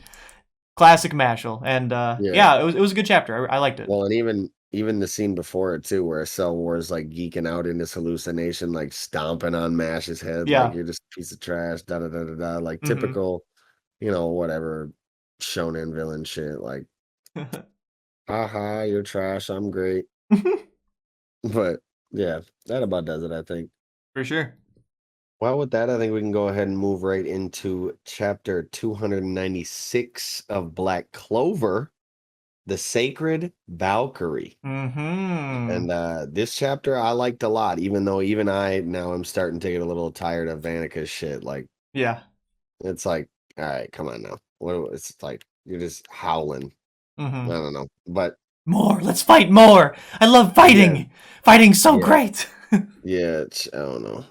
classic Mashle. And Yeah. yeah, it was a good chapter. I liked it. Well, and even the scene before it too, where Cell War is like geeking out in this hallucination, like stomping on Mash's head, like Yeah. you're just a piece of trash, da da da da da, like Hmm. typical, whatever shonen villain shit. Like, haha, you're trash, I'm great. But yeah, that about does it, I think. For sure. Well, with that, I think we can go ahead and move right into chapter 296 of Black Clover, the Sacred Valkyrie. Hmm. And this chapter I liked a lot, even though even I now am starting to get a little tired of Vanica's shit. Like, Yeah. it's like, all right, come on now. It's like you're just howling. I Hmm. don't know. But More. Let's fight more. I love yeah, fighting. Fighting's so yeah, great. yeah, I don't know.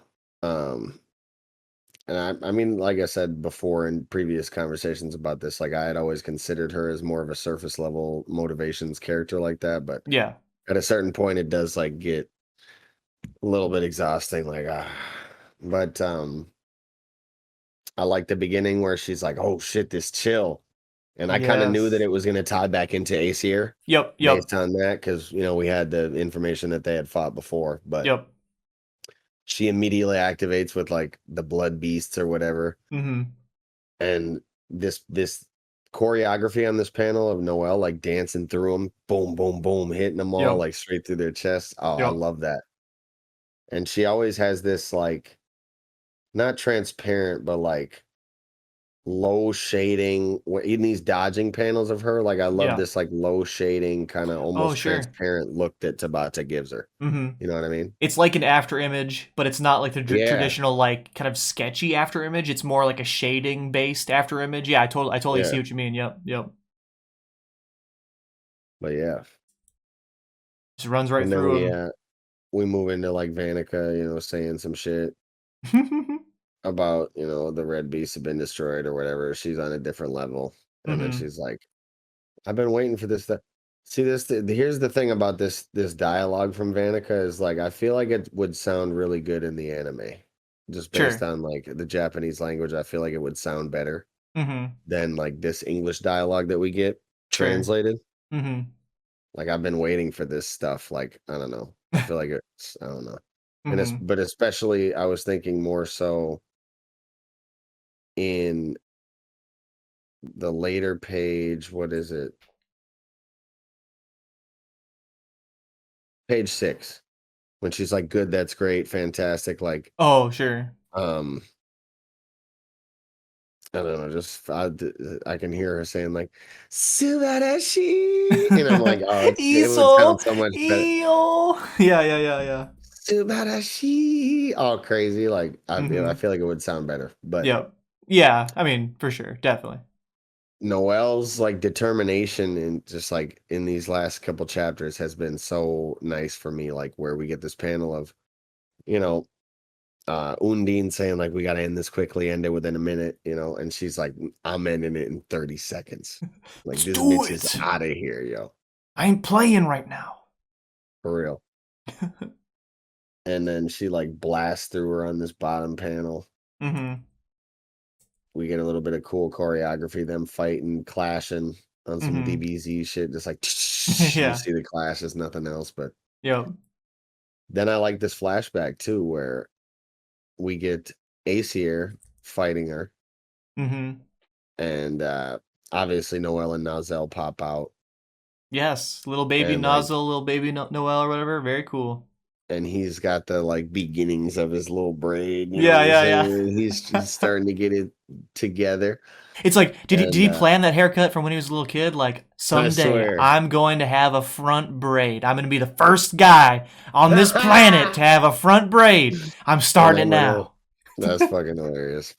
And I mean, like I said before in previous conversations about this, like I had always considered her as more of a surface level motivations character like that, but Yeah. at a certain point it does like get a little bit exhausting, like but I like the beginning where she's like, oh shit, this chill. And I kind of knew that Yes. it was gonna tie back into Aesir Yep. Yep. based on that, because we had the information that they had fought before, but Yep. she immediately activates with like the blood beasts or whatever. Hmm. And this choreography on this panel of Noelle like dancing through them, boom, boom, boom, hitting them all Yep. like straight through their chests. Oh, I Yep. love that. And she always has this like not transparent, but like low shading in these dodging panels of her. Like I love Yeah. this like low shading kind of Oh, almost sure. transparent look that Tabata gives her. Hmm. You know what I mean? It's like an after image, but it's not like the Yeah, traditional, like kind of sketchy after image. It's more like a shading based after image. Yeah, I totally see yeah. what you mean. Yep. Yep. But yeah. Just runs right And then through we move into like Vanica, saying some shit. him. about, the red beasts have been destroyed or whatever. She's on a different level. And then Mm-hmm. she's like, I've been waiting for this to see this. Here's the thing about this dialogue from Vanica is like, I feel like it would sound really good in the anime. Just based Sure. on like the Japanese language, I feel like it would sound better Mm-hmm. than like this English dialogue that we get Sure. translated. Mm-hmm. Like I've been waiting for this stuff. Like, I don't know. I feel like I don't know. Mm-hmm. But especially I was thinking more so in the later page, what is it? Page 6. When she's like, good, that's great, fantastic. Like, Oh, sure. I don't know, I can hear her saying like, Subarashi, and I'm like, oh, it would Iso, sound so much better. Eo. Yeah. Subarashi, all crazy. Like, I Mm-hmm. feel like it would sound better. But Yep. Yeah, I mean, for sure, definitely. Noelle's like determination and just like in these last couple chapters has been so nice for me. Like where we get this panel of, you know, Undine saying like we gotta end this quickly, end it within a minute, and she's like, I'm ending it in 30 seconds. Like Let's this do bitch is it. out of here, yo. I ain't playing right now. For real. And then she like blasts through her on this bottom panel. Mm-hmm. We get a little bit of cool choreography, them fighting, clashing on some Mm-hmm. DBZ shit, just like you Yeah. see the clashes, nothing else. But Yep. then I like this flashback too, where we get Aesir fighting her, Mm-hmm. and obviously Noelle and Nazel pop out, Yes. Little baby and like, Nozzle, little baby Noel or whatever. Very cool. and he's got the like beginnings of his little braid, you know Yeah, what I'm yeah. saying? He's starting to get it together, It's like, did and he plan that haircut from when he was a little kid? Like, I someday swear. I'm going to have a front braid. I'm going to be the first guy on this planet to have a front braid. I'm And starting it I'm gonna now. That's fucking hilarious.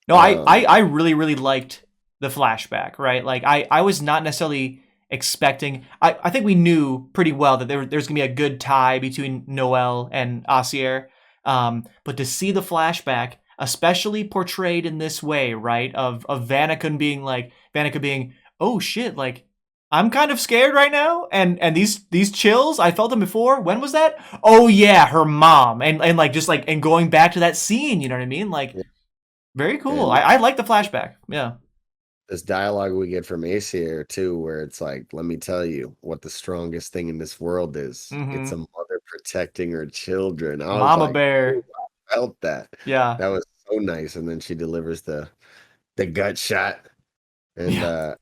No, I really, really liked the flashback, right? Like, I was not necessarily expecting. I think we knew pretty well that there's going to be a good tie between Noel and Asier. But to see the flashback, especially portrayed in this way, right? Of Vanica being, oh shit, like, I'm kind of scared right now, and these chills, I felt them before. When was that? Oh yeah, her mom, and like just like and going back to that scene, you know what I mean? Like, Yeah. very cool. And I like the flashback. Yeah. this dialogue we get from Aesir too, where it's like, let me tell you what the strongest thing in this world is. It's a Mm-hmm. mother protecting her children. I was Mama like, oh, Bear. I felt that. Yeah. That was so nice. And then she delivers the gut shot. And Yeah. uh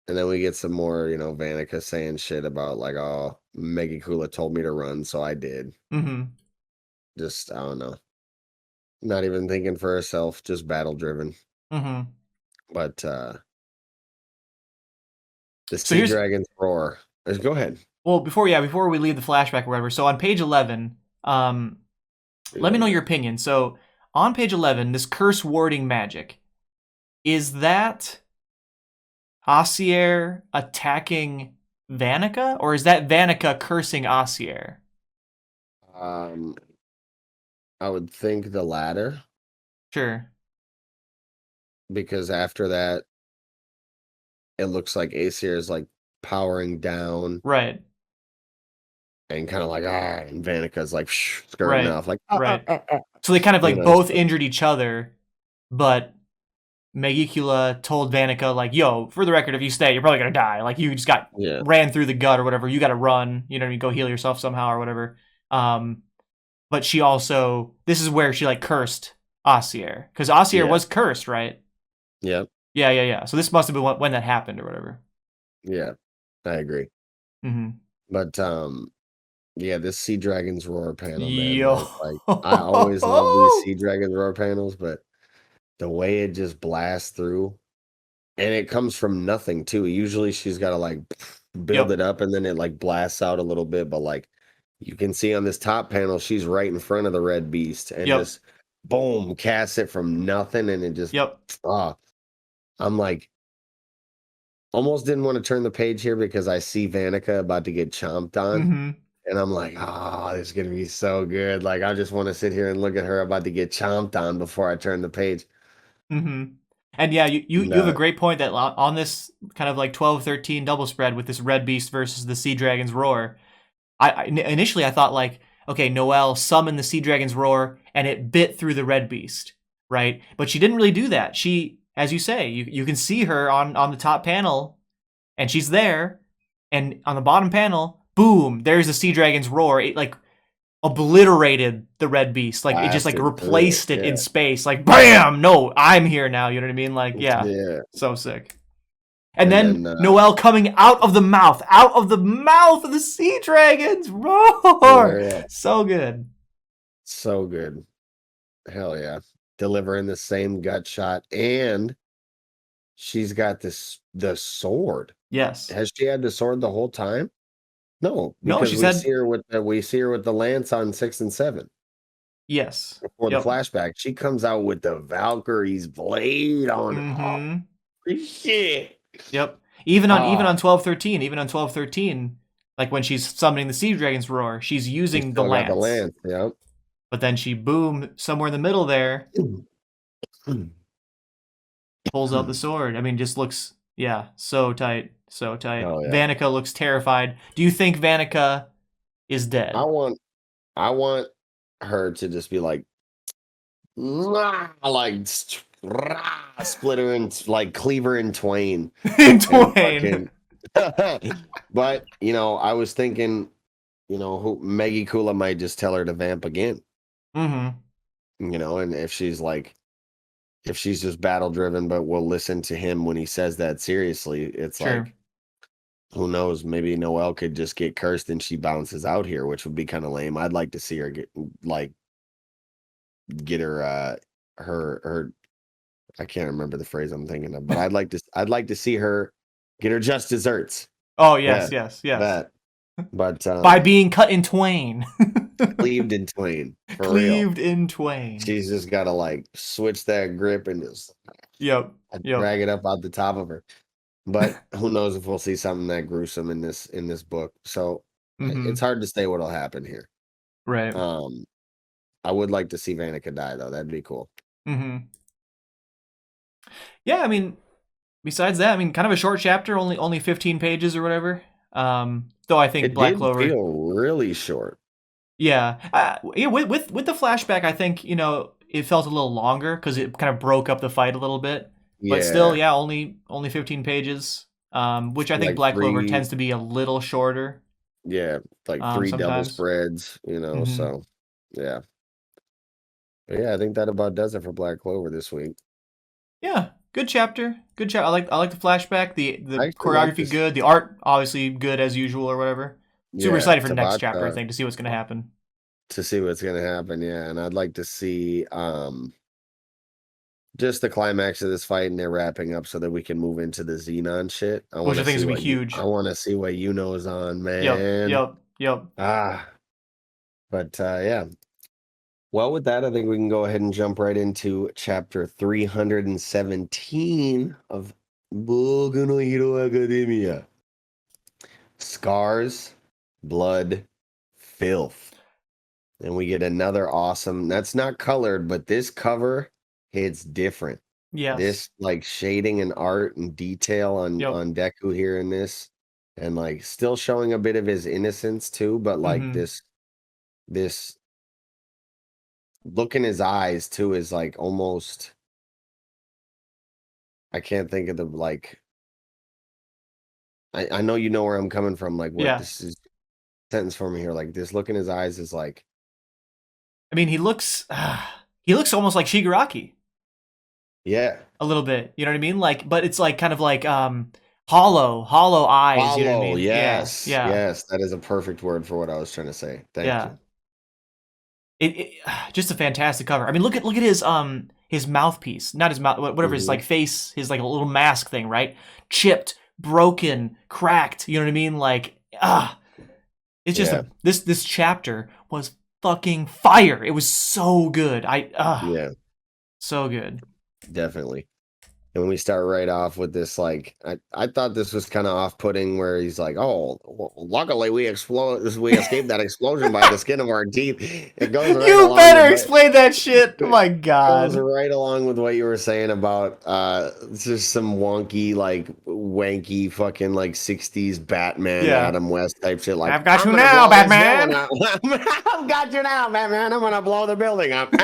and then we get some more, Vanica saying shit about like, oh, Megikula told me to run, so I did. Mm-hmm. Just I don't know. Not even thinking for herself, just battle driven. Mm-hmm. But the So sea here's dragon's roar. Go ahead. before we leave the flashback or whatever. So on page 11, let me know your opinion. So on page 11, this curse warding magic, is that Asier attacking Vanica, or is that Vanica cursing Asier? Um, I would think the latter, Sure. because after that, it looks like Aesir is like powering down Right. and kind of like and Vanica's like skirting Right. off like Right. So they kind of like both so, injured each other, but Megicula told Vanica, like, yo, for the record, if you stay, you're probably gonna die. Like, you just got yeah, ran through the gut or whatever. You gotta run, you know what I mean? Go heal yourself somehow or whatever. But she also, this is where she like cursed Asier. Because Asier yeah, was cursed, right? yep, Yeah. So this must have been when that happened or whatever. yeah, I agree. Mm-hmm. But yeah, this Sea Dragon's Roar panel, man, Yo. like I always love these Sea Dragon's Roar panels, but the way it just blasts through, and it comes from nothing too. Usually she's got to like build Yep. it up and then it like blasts out a little bit, but like you can see on this top panel, she's right in front of the red beast and Yep. just boom, casts it from nothing, and it just Yep. I'm like almost didn't want to turn the page here because I see Vanica about to get chomped on. Mm-hmm. And I'm like, oh, this is gonna be so good. Like, I just want to sit here and look at her about to get chomped on before I turn the page. Mm-hmm. And yeah, you have a No, great point that on this kind of like 12-13 double spread with this red beast versus the sea dragon's roar. Initially I thought like, okay, Noelle summoned the sea dragon's roar and it bit through the red beast, right? But she didn't really do that. She, as you say, you can see her on the top panel, and she's there, and on the bottom panel, boom, there's the sea dragon's roar. It like obliterated the red beast, like it just like blasted through it. replaced it in Yeah, space, like bam, no, I'm here now, you know what I mean? Like, yeah, yeah. so sick. And And then then Noelle coming out of the mouth of the sea dragons roar, yeah, so good. so good. Hell yeah, delivering the same gut shot, and she's got the sword. Yes. Has she had the sword the whole time? No, No, because she said we see her with the lance on 6 and 7 yes. before the Yep. flashback. She comes out with the Valkyrie's blade on. Mm-hmm. Oh, shit. Yep. Even Oh, on 12-13, like when she's summoning the sea dragon's roar, she's she using the still got the lance. lance. Yep. But then she boom somewhere in the middle there pulls out the sword. I mean, just looks, yeah, so tight, so tight. Oh yeah. Vanica looks terrified. Do you think Vanica is I dead? want I want her to just be like, "Rah," like split her in, like Cleaver in twain, In and Twain. fucking. But I was thinking, who Maggie Kula might just tell her to vamp again. Mm-hmm. And if she's just battle driven, but will listen to him when he says that seriously, it's Sure. like, who knows? Maybe Noelle could just get cursed and she bounces out here, which would be kind of lame. I'd like to see her get her I can't remember the phrase I'm thinking of, but I'd like to see her get her just desserts. Oh, Yeah, yes. that. But By being cut in twain. cleaved in twain for real. Cleaved in twain. She's just gotta like switch that grip and just Yep. drag it up out the top of her. But who knows if we'll see something that gruesome in this book. So Mm-hmm. it's hard to say what'll happen here. Right. I would like to see Vanica die though. That'd be cool. Mm-hmm. Yeah, I mean, besides that, I mean, kind of a short chapter, only 15 pages or whatever. Though I think It Black did Clover. feel really short. Yeah, yeah. With the flashback, I think it felt a little longer because it kind of broke up the fight a little bit. But still, Yeah, yeah, only 15 pages. Which I think like Black Clover three. tends to be a little shorter. Yeah, like three double Sometimes. spreads. Hmm. So yeah. But yeah, I think that about does it for Black Clover this week. Yeah, good chapter. Good chapter. I like the flashback. The I actually like choreography this. good. The art obviously good as usual or whatever. Super Yeah, excited for the next chapter. I Tabata, think to see what's gonna happen. to see what's gonna happen. Yeah, and I'd like to see just the climax of this fight and they're wrapping up so that we can move into the Xenon shit. I Which want I to think is see gonna be I huge. want to see what is on, Yep, man. yep, yep. Ah, but yeah. Well, with that, I think we can go ahead and jump right into chapter 317 of Boku no Hero Academia. Scars, Blood, Filth. And we get another awesome, that's not colored, but this cover hits different. Yes. This like shading and art and detail on Yep. Deku here in this, and like still showing a bit of his innocence too, but like Mm-hmm. this look in his eyes too is like almost, I can't think of the like, I know you know where I'm coming from, like what Yeah. this is sentence for me here, like this look in his eyes is like, I mean, he looks almost like Shigaraki yeah, a little bit. You know what I mean? Like, but it's like kind of like hollow eyes. You know what I follow, mean? yes, Yeah. yes, that is a perfect word for what I was trying to say. Thank Yeah. you. It just a fantastic cover. I mean, look at his mouthpiece, not his mouth, whatever his Mhm. like face, his like a little mask thing, right? Chipped, broken, cracked. You know what I mean? Like it's just Yeah, this chapter was fucking fire. It was so good. yeah, So good. definitely. And we start right off with this, like, I thought this was kind of off-putting, where he's like, "Oh, well, luckily we escaped that explosion by the skin of our teeth." It goes right You along better with explain that shit. Oh my goes god. right along with what you were saying about just some wonky, like, wanky fucking, like, 60s Batman, Yeah. Adam West type shit. Like, I've got I'm you gonna now, blow this Batman. building up. I've got you now, Batman. I'm gonna blow the building up.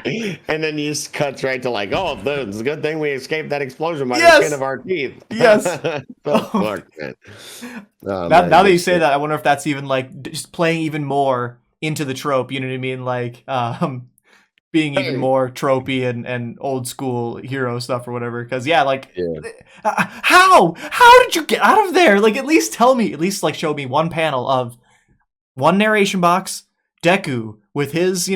And then you just cuts right to, like, oh, it's a good thing we escaped that explosion by the skin Yes. of our teeth. Yes. The Oh. fuck, man. Oh, Now man, that good you say shit. that, I wonder if that's even like just playing even more into the trope. You know what I mean? Like being even Hey. more tropey and old school hero stuff or whatever. Because yeah, like Yeah. how did you get out of there? Like at least tell me, at least like show me one panel of one narration box. Deku with his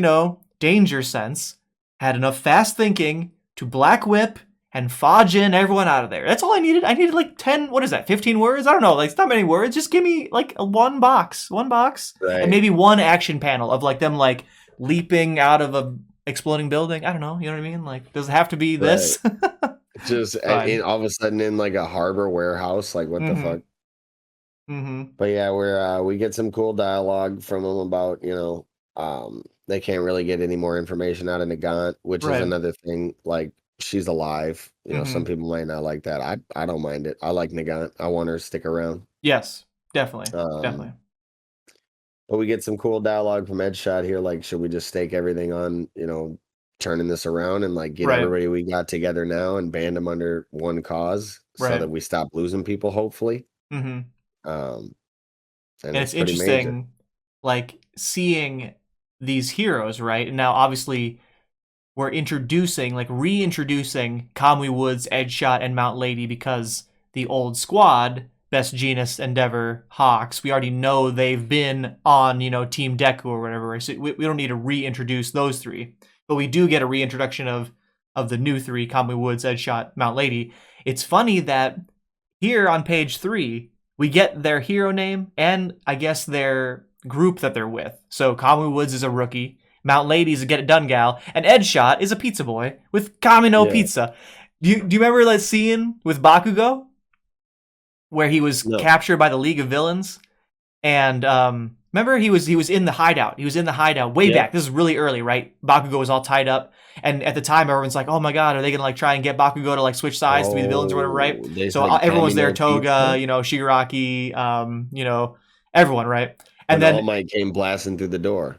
danger sense had enough fast thinking to black whip and Fajin everyone out of there. That's all I needed. I needed like 10, what is that, 15 words? I don't know, like it's not many words. Just give me like one box, Right. and maybe one action panel of like them like leaping out of a exploding building. I don't know, you know what I mean? Like, does it have to be this? Just all of a sudden in like a harbor warehouse, like what the fuck? But yeah, we get some cool dialogue from them about, they can't really get any more information out of Nagant, which is Right. another thing. Like, she's alive. Some people might not like that. I don't mind it. I like Nagant. I want her to stick around. Yes, definitely. But we get some cool dialogue from Headshot here. Like, should we just stake everything on, turning this around and like get Right. everybody we got together now and band them under one cause so Right. that we stop losing people, hopefully. And And it's pretty interesting, major. like seeing these heroes, right? And now obviously we're reintroducing Kamui Woods, Edgeshot, and Mount Lady because the old squad, Best Genus, Endeavor, Hawks, we already know they've been on, Team Deku or whatever. Right? So we don't need to reintroduce those three. But we do get a reintroduction of the new three, Kamui Woods, Edgeshot, Mount Lady. It's funny that here on page 3, we get their hero name and I guess their group that they're with. So Kamui Woods is a rookie, Mount Lady's a get it done gal, and Edgeshot is a pizza boy with Kamino Pizza. Do you remember that scene with Bakugo where he was captured by the League of Villains? And remember he was in the hideout. He was in the hideout way back. This is really early, right? Bakugo was all tied up, and at the time everyone's like, "Oh my god, are they gonna like try and get Bakugo to like switch sides to be the villains or whatever?" Right? So everyone was there. Toga, Shigaraki, everyone, right? And then All Might came blasting through the door.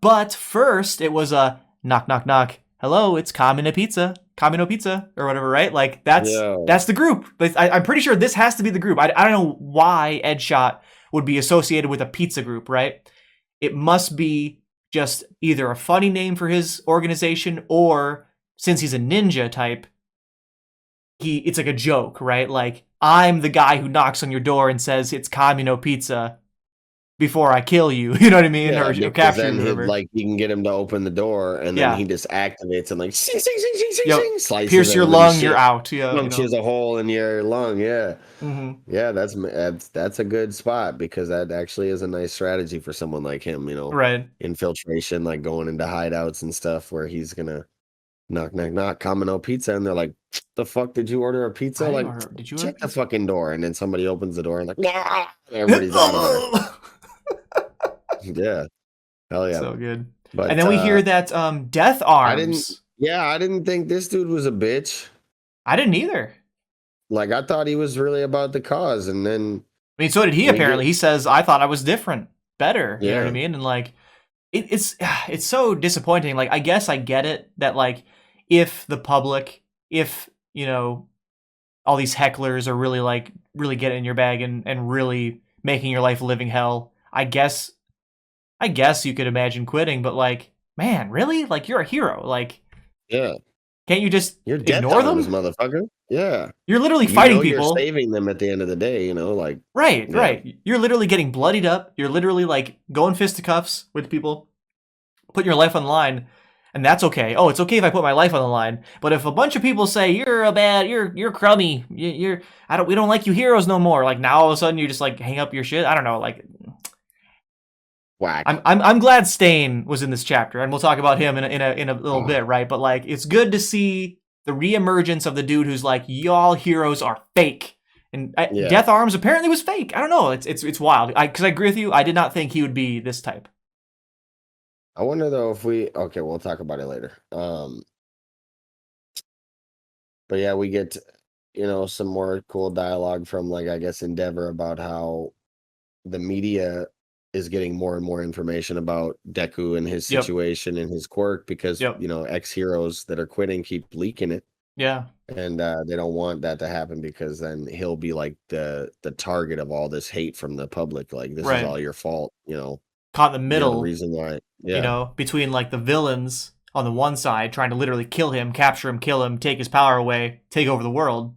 But first it was a knock, knock, knock. Hello, it's Kamino Pizza or whatever, right? Like that's the group. I'm pretty sure this has to be the group. I don't know why Edgeshot would be associated with a pizza group, right? It must be just either a funny name for his organization, or since he's a ninja type, it's like a joke, right? Like, I'm the guy who knocks on your door and says it's Kamino Pizza before I kill you. You know what I mean? Yeah, or capture you. Like, you can get him to open the door, and then he just activates and like sing, slices pierce your lung, you're out. Yeah, punches a hole in your lung. Yeah, yeah, that's a good spot, because that actually is a nice strategy for someone like him. Right? Infiltration, like going into hideouts and stuff, where he's gonna knock, knock, knock, Kamino Pizza, and they're like, "The fuck, did you order a pizza?" Like, check the fucking door, and then somebody opens the door and like, "Nah!" Everybody's out of there. Yeah, hell yeah, so good. But and then we hear that Death Arms. I didn't think this dude was a bitch. I didn't either. Like, I thought he was really about the cause, and then I mean, so did he. Apparently, he says, "I thought I was different, better." You know what I mean? And like, it's so disappointing. Like, I guess I get it that like, if the public, all these hecklers are really getting in your bag and really making your life a living hell, I guess you could imagine quitting, but like, man, really? Like, you're a hero. Like, can't you just ignore them? Motherfucker. Yeah. You're literally fighting people. You're saving them at the end of the day, like. Right. You're literally getting bloodied up. You're literally like going fisticuffs with people, putting your life on the line, and that's okay. Oh, it's okay if I put my life on the line. But if a bunch of people say you're crummy, we don't like you heroes no more. Like, now all of a sudden you just like hang up your shit. I don't know, like. Whack. I'm glad Stain was in this chapter, and we'll talk about him in a little bit, right? But like, it's good to see the reemergence of the dude who's like, y'all heroes are fake. And Yeah. Death Arms apparently was fake. I don't know. It's wild. Because I agree with you. I did not think he would be this type. I wonder though if okay, we'll talk about it later. But yeah, we get some more cool dialogue from, like, I guess, Endeavor about how the media is getting more and more information about Deku and his Yep. situation and his quirk because Yep. ex-heroes that are quitting keep leaking it, Yeah. and they don't want that to happen because then he'll be like the target of all this hate from the public, like, this is Right. all your fault, Caught in the you're the middle, reason why. Yeah. between like the villains on the one side trying to literally kill him, capture him, kill him, take his power away, take over the world,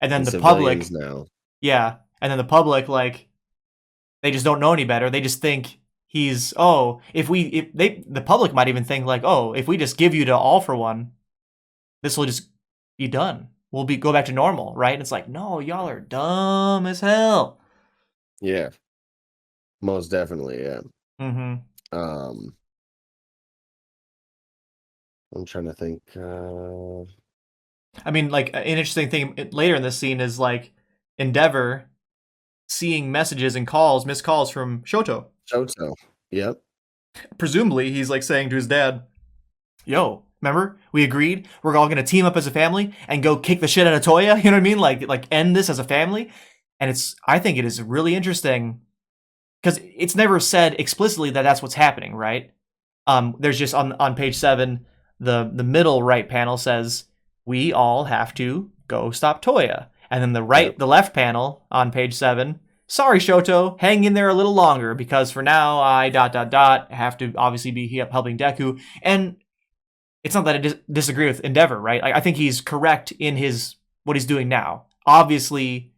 and then And the public, civilians now. yeah, and then the public, like, they just don't know any better. They just think he's, the public might even think like, oh, if we just give you to All for One, this will just be done. We'll go back to normal, right? And it's like, no, y'all are dumb as hell. Yeah. Most definitely, yeah. Mm-hmm. I'm trying to think. I mean, like, an interesting thing later in this scene is like Endeavor seeing messages and missed calls from Shoto. Yep. Presumably, he's like saying to his dad, yo, remember? We agreed we're all going to team up as a family and go kick the shit out of Toya. You know what I mean? Like end this as a family. And I think it is really interesting because it's never said explicitly that that's what's happening, right? There's just on page 7, the middle right panel says, we all have to go stop Toya. And then the left panel on page 7, sorry, Shoto, hang in there a little longer because for now I ... have to obviously be helping Deku. And it's not that I disagree with Endeavor, right? I think he's correct in what he's doing now. Obviously,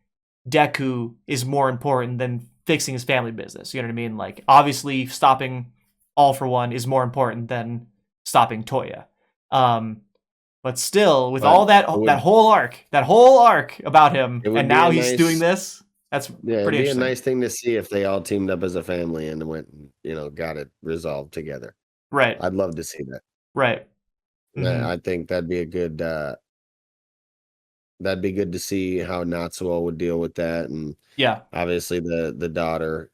Deku is more important than fixing his family business. You know what I mean? Like, obviously, stopping All for One is more important than stopping Toya. But still, with all that whole arc about him, and now he's doing this, that's pretty interesting. It'd be a nice thing to see if they all teamed up as a family and went, got it resolved together. Right. I'd love to see that. Right. Mm-hmm. I think that'd be a good. That'd be good to see how Natsuo would deal with that, and yeah, obviously the daughter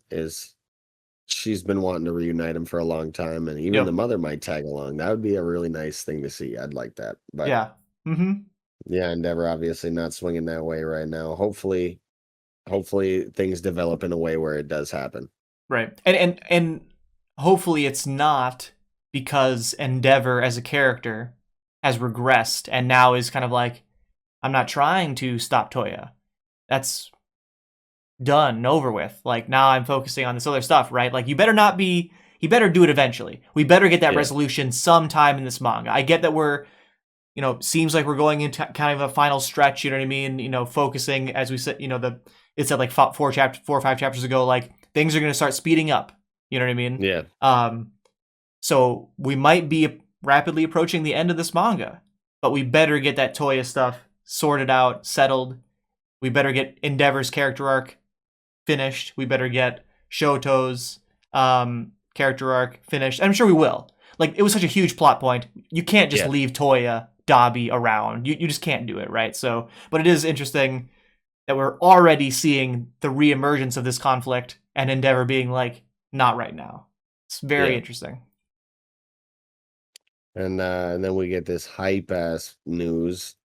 she's been wanting to reunite him for a long time, and even the mother might tag along. That would be a really nice thing to see. I'd like that. But yeah. Mm-hmm. Yeah, Endeavor obviously not swinging that way right now. Hopefully things develop in a way where it does happen. Right. And hopefully it's not because Endeavor as a character has regressed and now is kind of like, I'm not trying to stop Toya. That's done and over with. Like, now I'm focusing on this other stuff, right? Like, he better do it eventually. We better get that resolution sometime in this manga. I get that we're, seems like we're going into kind of a final stretch, you know what I mean? Focusing, as we said, it said like 4 or 5 chapters ago, like, things are going to start speeding up. You know what I mean? Yeah. So we might be rapidly approaching the end of this manga, but we better get that Toya stuff sorted out, settled. We better get Endeavor's character arc finished. We better get Shoto's character arc finished. I'm sure we will. Like, it was such a huge plot point. You can't just leave Toya Dabi around. You just can't do it, right? So, but it is interesting that we're already seeing the reemergence of this conflict and Endeavor being like, not right now. It's very interesting. And then we get this hype ass news.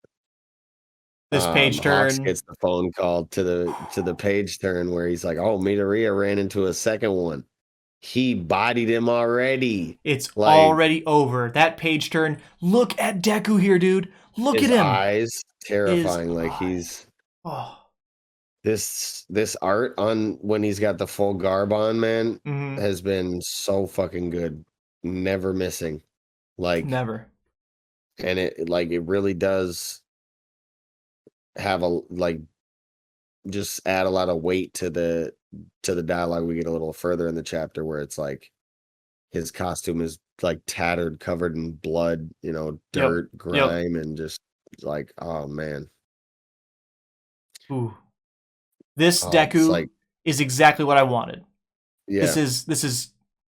This page turn. Hawks gets the phone call to the page turn where he's like, "Oh, Midoriya ran into a second one. He bodied him already. It's already over." That page turn. Look at Deku here, dude. Look at him. His eyes terrifying. He's this art on when he's got the full garb on, man, has been so fucking good. Never missing. Never. And it really does have just add a lot of weight to the dialogue. We get a little further in the chapter where it's like his costume is like tattered, covered in blood, dirt, grime, and just like, oh man. Ooh. This Deku is exactly what I wanted. Yeah. This is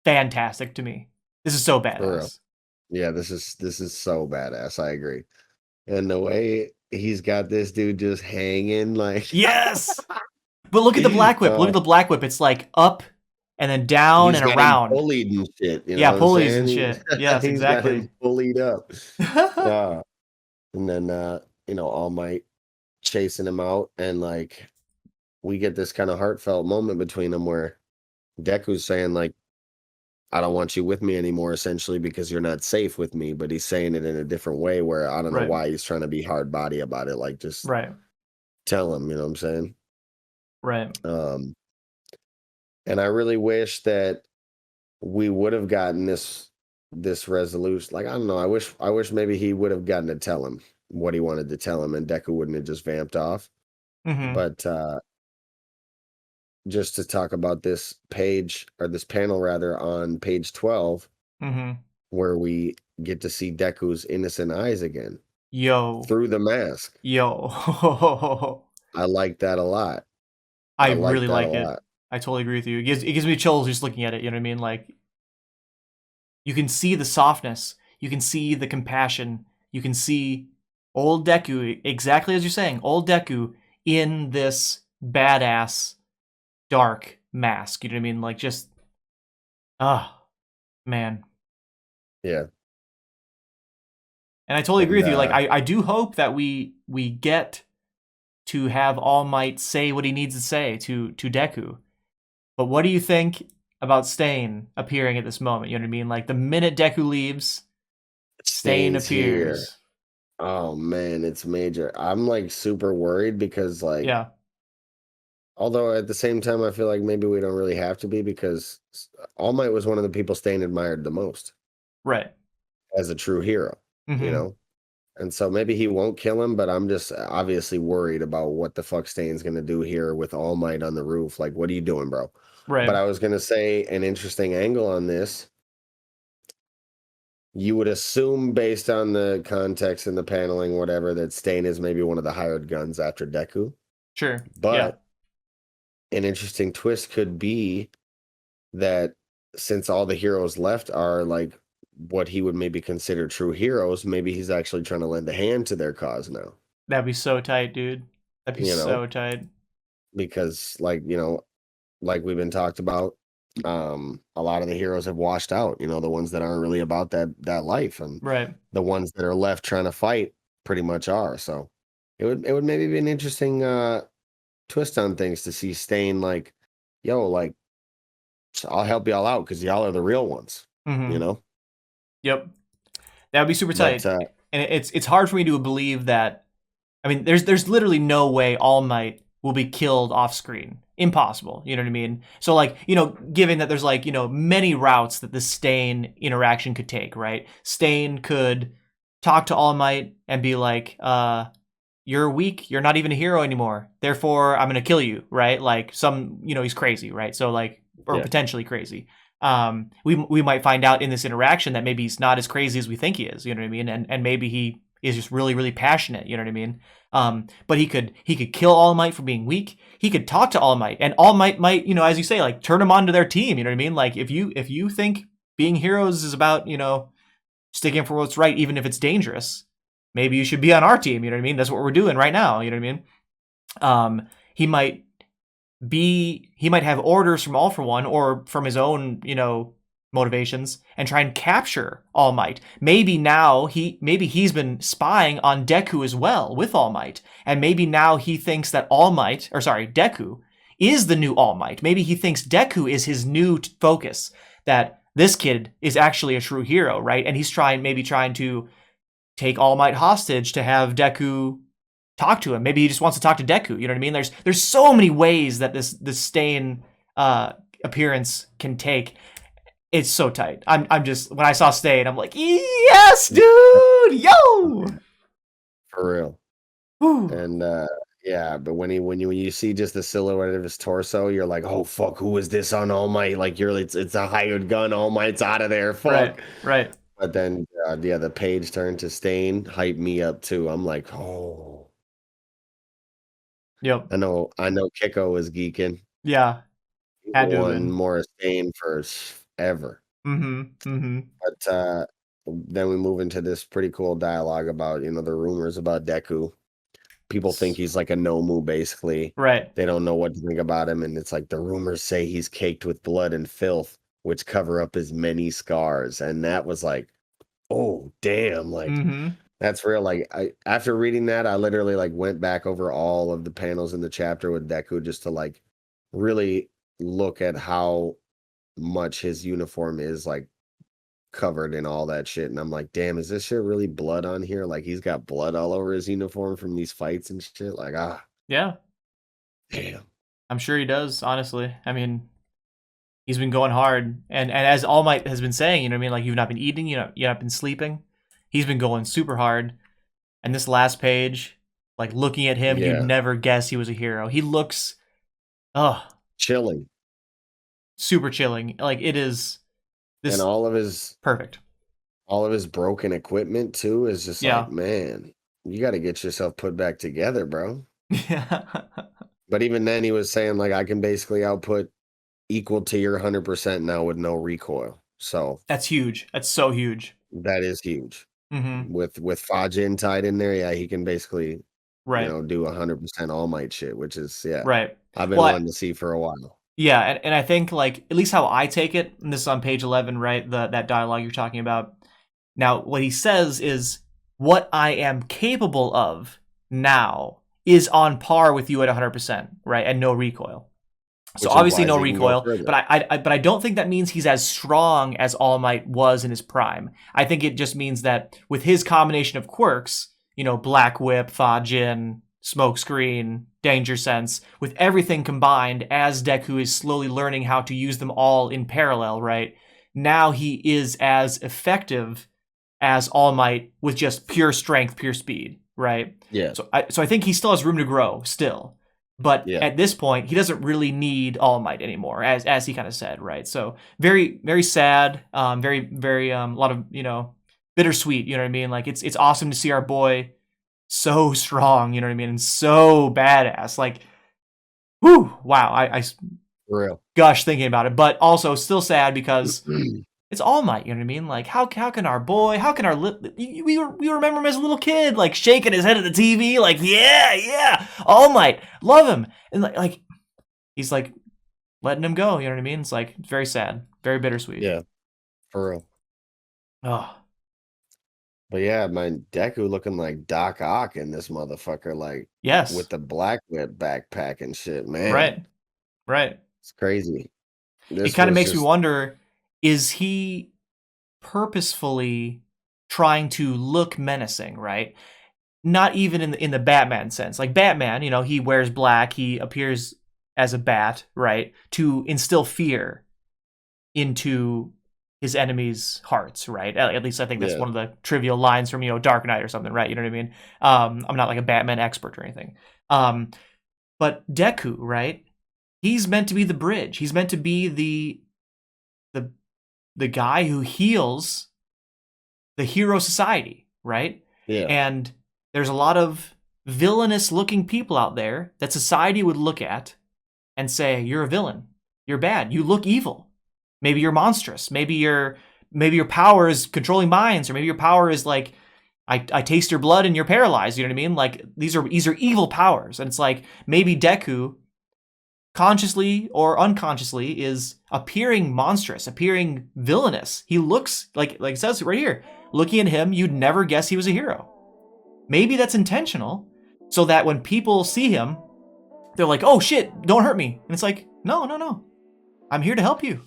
fantastic to me. This is so badass. Yeah, this is so badass. I agree. And the way he's got this dude just hanging, like, Yes. But look at the black whip. Look at the black whip. It's like up and then down he's and got him around. bullied and shit. You know Yeah, what I'm pulleys saying? and shit. Yes, He's got him exactly. bullied up. Uh, and then, All Might chasing him out. And, like, we get this kind of heartfelt moment between them where Deku's saying, like, I don't want you with me anymore, essentially, because you're not safe with me. But he's saying it in a different way where I don't know Right. why he's trying to be hard body about it. Like, just Right. tell him, you know what I'm saying? Right. And I really wish that we would have gotten this resolution. Like, I don't know. I wish maybe he would have gotten to tell him what he wanted to tell him, and Deku wouldn't have just vamped off. Mm-hmm. But just to talk about this page, or this panel rather, on page 12, Mm-hmm. where we get to see Deku's innocent eyes again Yo. through the mask. Yo. I like that a lot. I like really that a like it. lot. I totally agree with you. It gives me chills just looking at it, you know what I mean? Like, you can see the softness, you can see the compassion, you can see old Deku, exactly as you're saying, old Deku in this badass dark mask, you know what I mean? Like, just man. Yeah. And I totally agree And with you. Like, I do hope that we get to have All Might say what he needs to say to Deku. But what do you think about Stain appearing at this moment? You know what I mean? Like, the minute Deku leaves, Stain Stains here. appears. Oh man, it's major. I'm like super worried because, like, Yeah. although at the same time I feel like maybe we don't really have to be, because All Might was one of the people Stain admired the most Right. as a true hero, Mm-hmm. you know? And so maybe he won't kill him, but I'm just obviously worried about what the fuck Stain's gonna do here with All Might on the roof. Like, what are you doing, bro? But Right. I was gonna say an interesting angle on this. You would assume, based on the context and the paneling, whatever, that Stain is maybe one of the hired guns after Deku. Sure. Yeah. But an interesting twist could be that since all the heroes left are like what he would maybe consider true heroes, maybe he's actually trying to lend a hand to their cause now. That'd be so tight, dude. That'd be You know, so tight. because, like, like we've been talked about, a lot of the heroes have washed out, the ones that aren't really about that life, and Right. the ones that are left trying to fight pretty much are. So it would maybe be an interesting twist on things to see Stain like, yo, like, I'll help y'all out because y'all are the real ones, Mm-hmm. you know? Yep. That would be super But tight. And it's hard for me to believe that. I mean, there's literally no way All Might will be killed off screen. Impossible. You know what I mean? So, like, given that there's, like, many routes that the Stain interaction could take, right? Stain could talk to All Might and be like, you're weak, you're not even a hero anymore, therefore I'm gonna kill you, right? Like, he's crazy, right? So, like, or yeah, potentially crazy. We might find out in this interaction that maybe he's not as crazy as we think he is, you know what I mean? And maybe he is just really, really passionate, you know what I mean? But he could kill All Might for being weak. He could talk to All Might, and All Might might, as you say, like, turn him onto their team, you know what I mean? Like, if you think being heroes is about, sticking for what's right, even if it's dangerous, maybe you should be on our team, you know what I mean? That's what we're doing right now, you know what I mean? He might have orders from All For One or from his own, motivations, and try and capture All Might. Maybe he's been spying on Deku as well with All Might, and maybe now he thinks that Deku is the new All Might. Maybe he thinks Deku is his new focus, that this kid is actually a true hero, right? And he's trying to take All Might hostage to have Deku talk to him. Maybe he just wants to talk to Deku. You know what I mean? There's so many ways that this Stain appearance can take. It's so tight. I'm just, when I saw Stain, I'm like, yes, dude, yo, for real. Whew. And yeah, but when you see just the silhouette of his torso, you're like, oh fuck, who is this on All Might? Like, it's a hired gun. All Might's out of there. Fuck. Right. But then the page turned to Stain, hyped me up too. I'm like, oh. Yep. I know Kiko was geeking. Yeah. Had to have One been. more Stain for ever. Mm-hmm. Mm-hmm. But then we move into this pretty cool dialogue about, the rumors about Deku. People think he's like a Nomu, basically. Right. They don't know what to think about him, and it's like the rumors say he's caked with blood and filth, which cover up his many scars. And that was like, oh damn, like that's real. Like after reading that, I literally like went back over all of the panels in the chapter with Deku just to like really look at how much his uniform is like covered in all that shit. And I'm like, damn, is this shit really blood on here? Like he's got blood all over his uniform from these fights and shit. Like, yeah, damn. I'm sure he does, honestly. I mean, he's been going hard, and as All Might has been saying, you know what I mean, like you've not been eating, you've not been sleeping. He's been going super hard. And this last page, like looking at him, you'd never guess he was a hero. He looks chilling. Super chilling. Like it is this, and all of his perfect. All of his broken equipment too is just like, man, you got to get yourself put back together, bro. Yeah. But even then he was saying like, I can basically output equal to your 100% now with no recoil. So that's huge. That's so huge. That is huge. With Fajin tied in there, yeah, he can basically do 100% All Might shit, which is right. I've been wanting to see for a while. Yeah, and I think like at least how I take it, and this is on page 11, right? That dialogue you're talking about. Now, what he says is, what I am capable of now is on par with you at 100%, right? And no recoil. So obviously no recoil, but I don't think that means he's as strong as All Might was in his prime. I think it just means that with his combination of quirks, Black Whip, Fajin, Smokescreen, Danger Sense, with everything combined, as Deku is slowly learning how to use them all in parallel, right? Now he is as effective as All Might with just pure strength, pure speed, right? Yeah. So I think he still has room to grow still. But at this point, he doesn't really need All Might anymore, as he kind of said, right? So very, very sad, very, very a lot of bittersweet. You know what I mean? Like it's awesome to see our boy so strong. You know what I mean? And so badass. Like, whew, wow! I for real gush thinking about it, but also still sad because it's All Might. You know what I mean? Like how can our boy? How can our we remember him as a little kid, like shaking his head at the TV, like yeah, All Might, love him, and like he's like letting him go. You know what I mean? It's like very sad, very bittersweet. Yeah, for real. Oh, but yeah, man, Deku looking like Doc Ock in this motherfucker, like with the Black Whip backpack and shit, man. Right. It's crazy. It kind of makes me wonder. Is he purposefully trying to look menacing, right? Not even in the Batman sense. Like Batman, he wears black, he appears as a bat, right? To instill fear into his enemies' hearts, right? At least I think that's one of the trivial lines from, Dark Knight or something, right? You know what I mean? I'm not like a Batman expert or anything. But Deku, right? He's meant to be the bridge. He's meant to be the guy who heals the hero society, right? Yeah. And there's a lot of villainous looking people out there that society would look at and say, you're a villain. You're bad. You look evil. Maybe you're monstrous. Maybe your power is controlling minds, or maybe your power is like, I taste your blood and you're paralyzed. You know what I mean? Like these are evil powers. And it's like maybe Deku, consciously or unconsciously, is appearing monstrous, appearing villainous. He looks like it says right here, looking at him, you'd never guess he was a hero. Maybe that's intentional, so that when people see him, they're like, oh shit, don't hurt me. And it's like, no. I'm here to help you.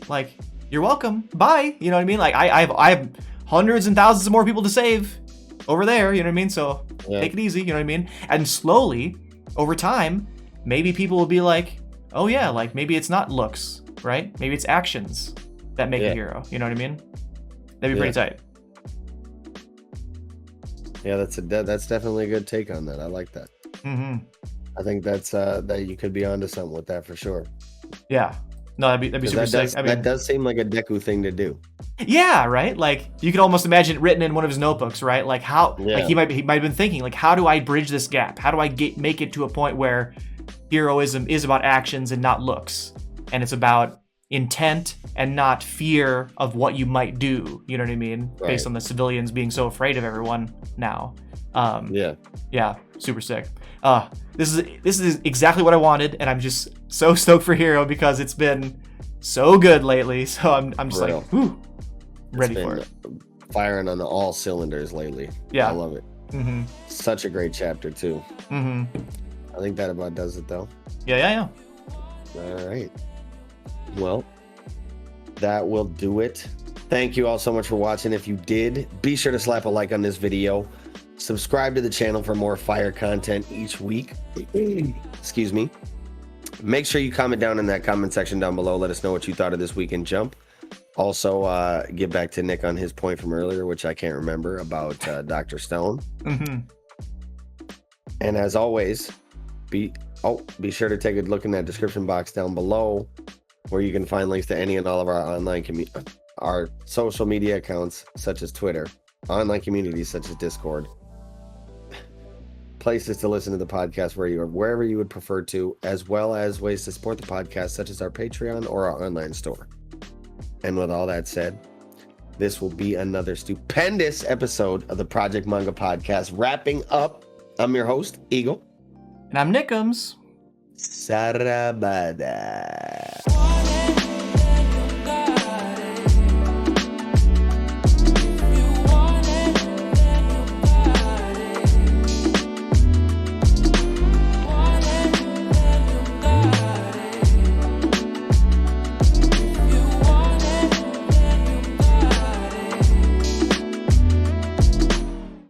Like, you're welcome. Bye. You know what I mean? Like I have hundreds and thousands of more people to save over there. You know what I mean? So take it easy. You know what I mean? And slowly, over time, maybe people will be like, oh yeah, like maybe it's not looks, right? Maybe it's actions that make a hero. You know what I mean? That'd be pretty tight. Yeah, that's definitely a good take on that. I like that. I think that's that you could be onto something with that for sure. Yeah. No, that'd be super sick. That does seem like a Deku thing to do. Yeah, right? Like you could almost imagine it written in one of his notebooks, right? Like how like he might have been thinking, like, how do I bridge this gap? How do I make it to a point where heroism is about actions and not looks? And it's about, intent and not fear of what you might do. You know what I mean? Right. Based on the civilians being so afraid of everyone now. Yeah, super sick. This is exactly what I wanted, and I'm just so stoked for Hero because it's been so good lately. So I'm just like, whew, ready for it. Firing on all cylinders lately. Yeah, I love it. Mm-hmm. Such a great chapter too. Mm-hmm. I think that about does it though. Yeah. All right. Well, that will do it. Thank you all so much for watching. If you did, be sure to slap a like on this video. Subscribe to the channel for more fire content each week. Excuse me. Make sure you comment down in that comment section down below. Let us know what you thought of this Weekend Jump. Also, get back to Nick on his point from earlier, which I can't remember, about Dr. Stone. Mm-hmm. And as always, be sure to take a look in that description box down below, where you can find links to any and all of our our social media accounts, such as Twitter, online communities such as Discord, places to listen to the podcast wherever you would prefer to, as well as ways to support the podcast, such as our Patreon or our online store. And with all that said, this will be another stupendous episode of the Project Manga Podcast. Wrapping up, I'm your host, Eagle. And I'm Nickums. Sarabada.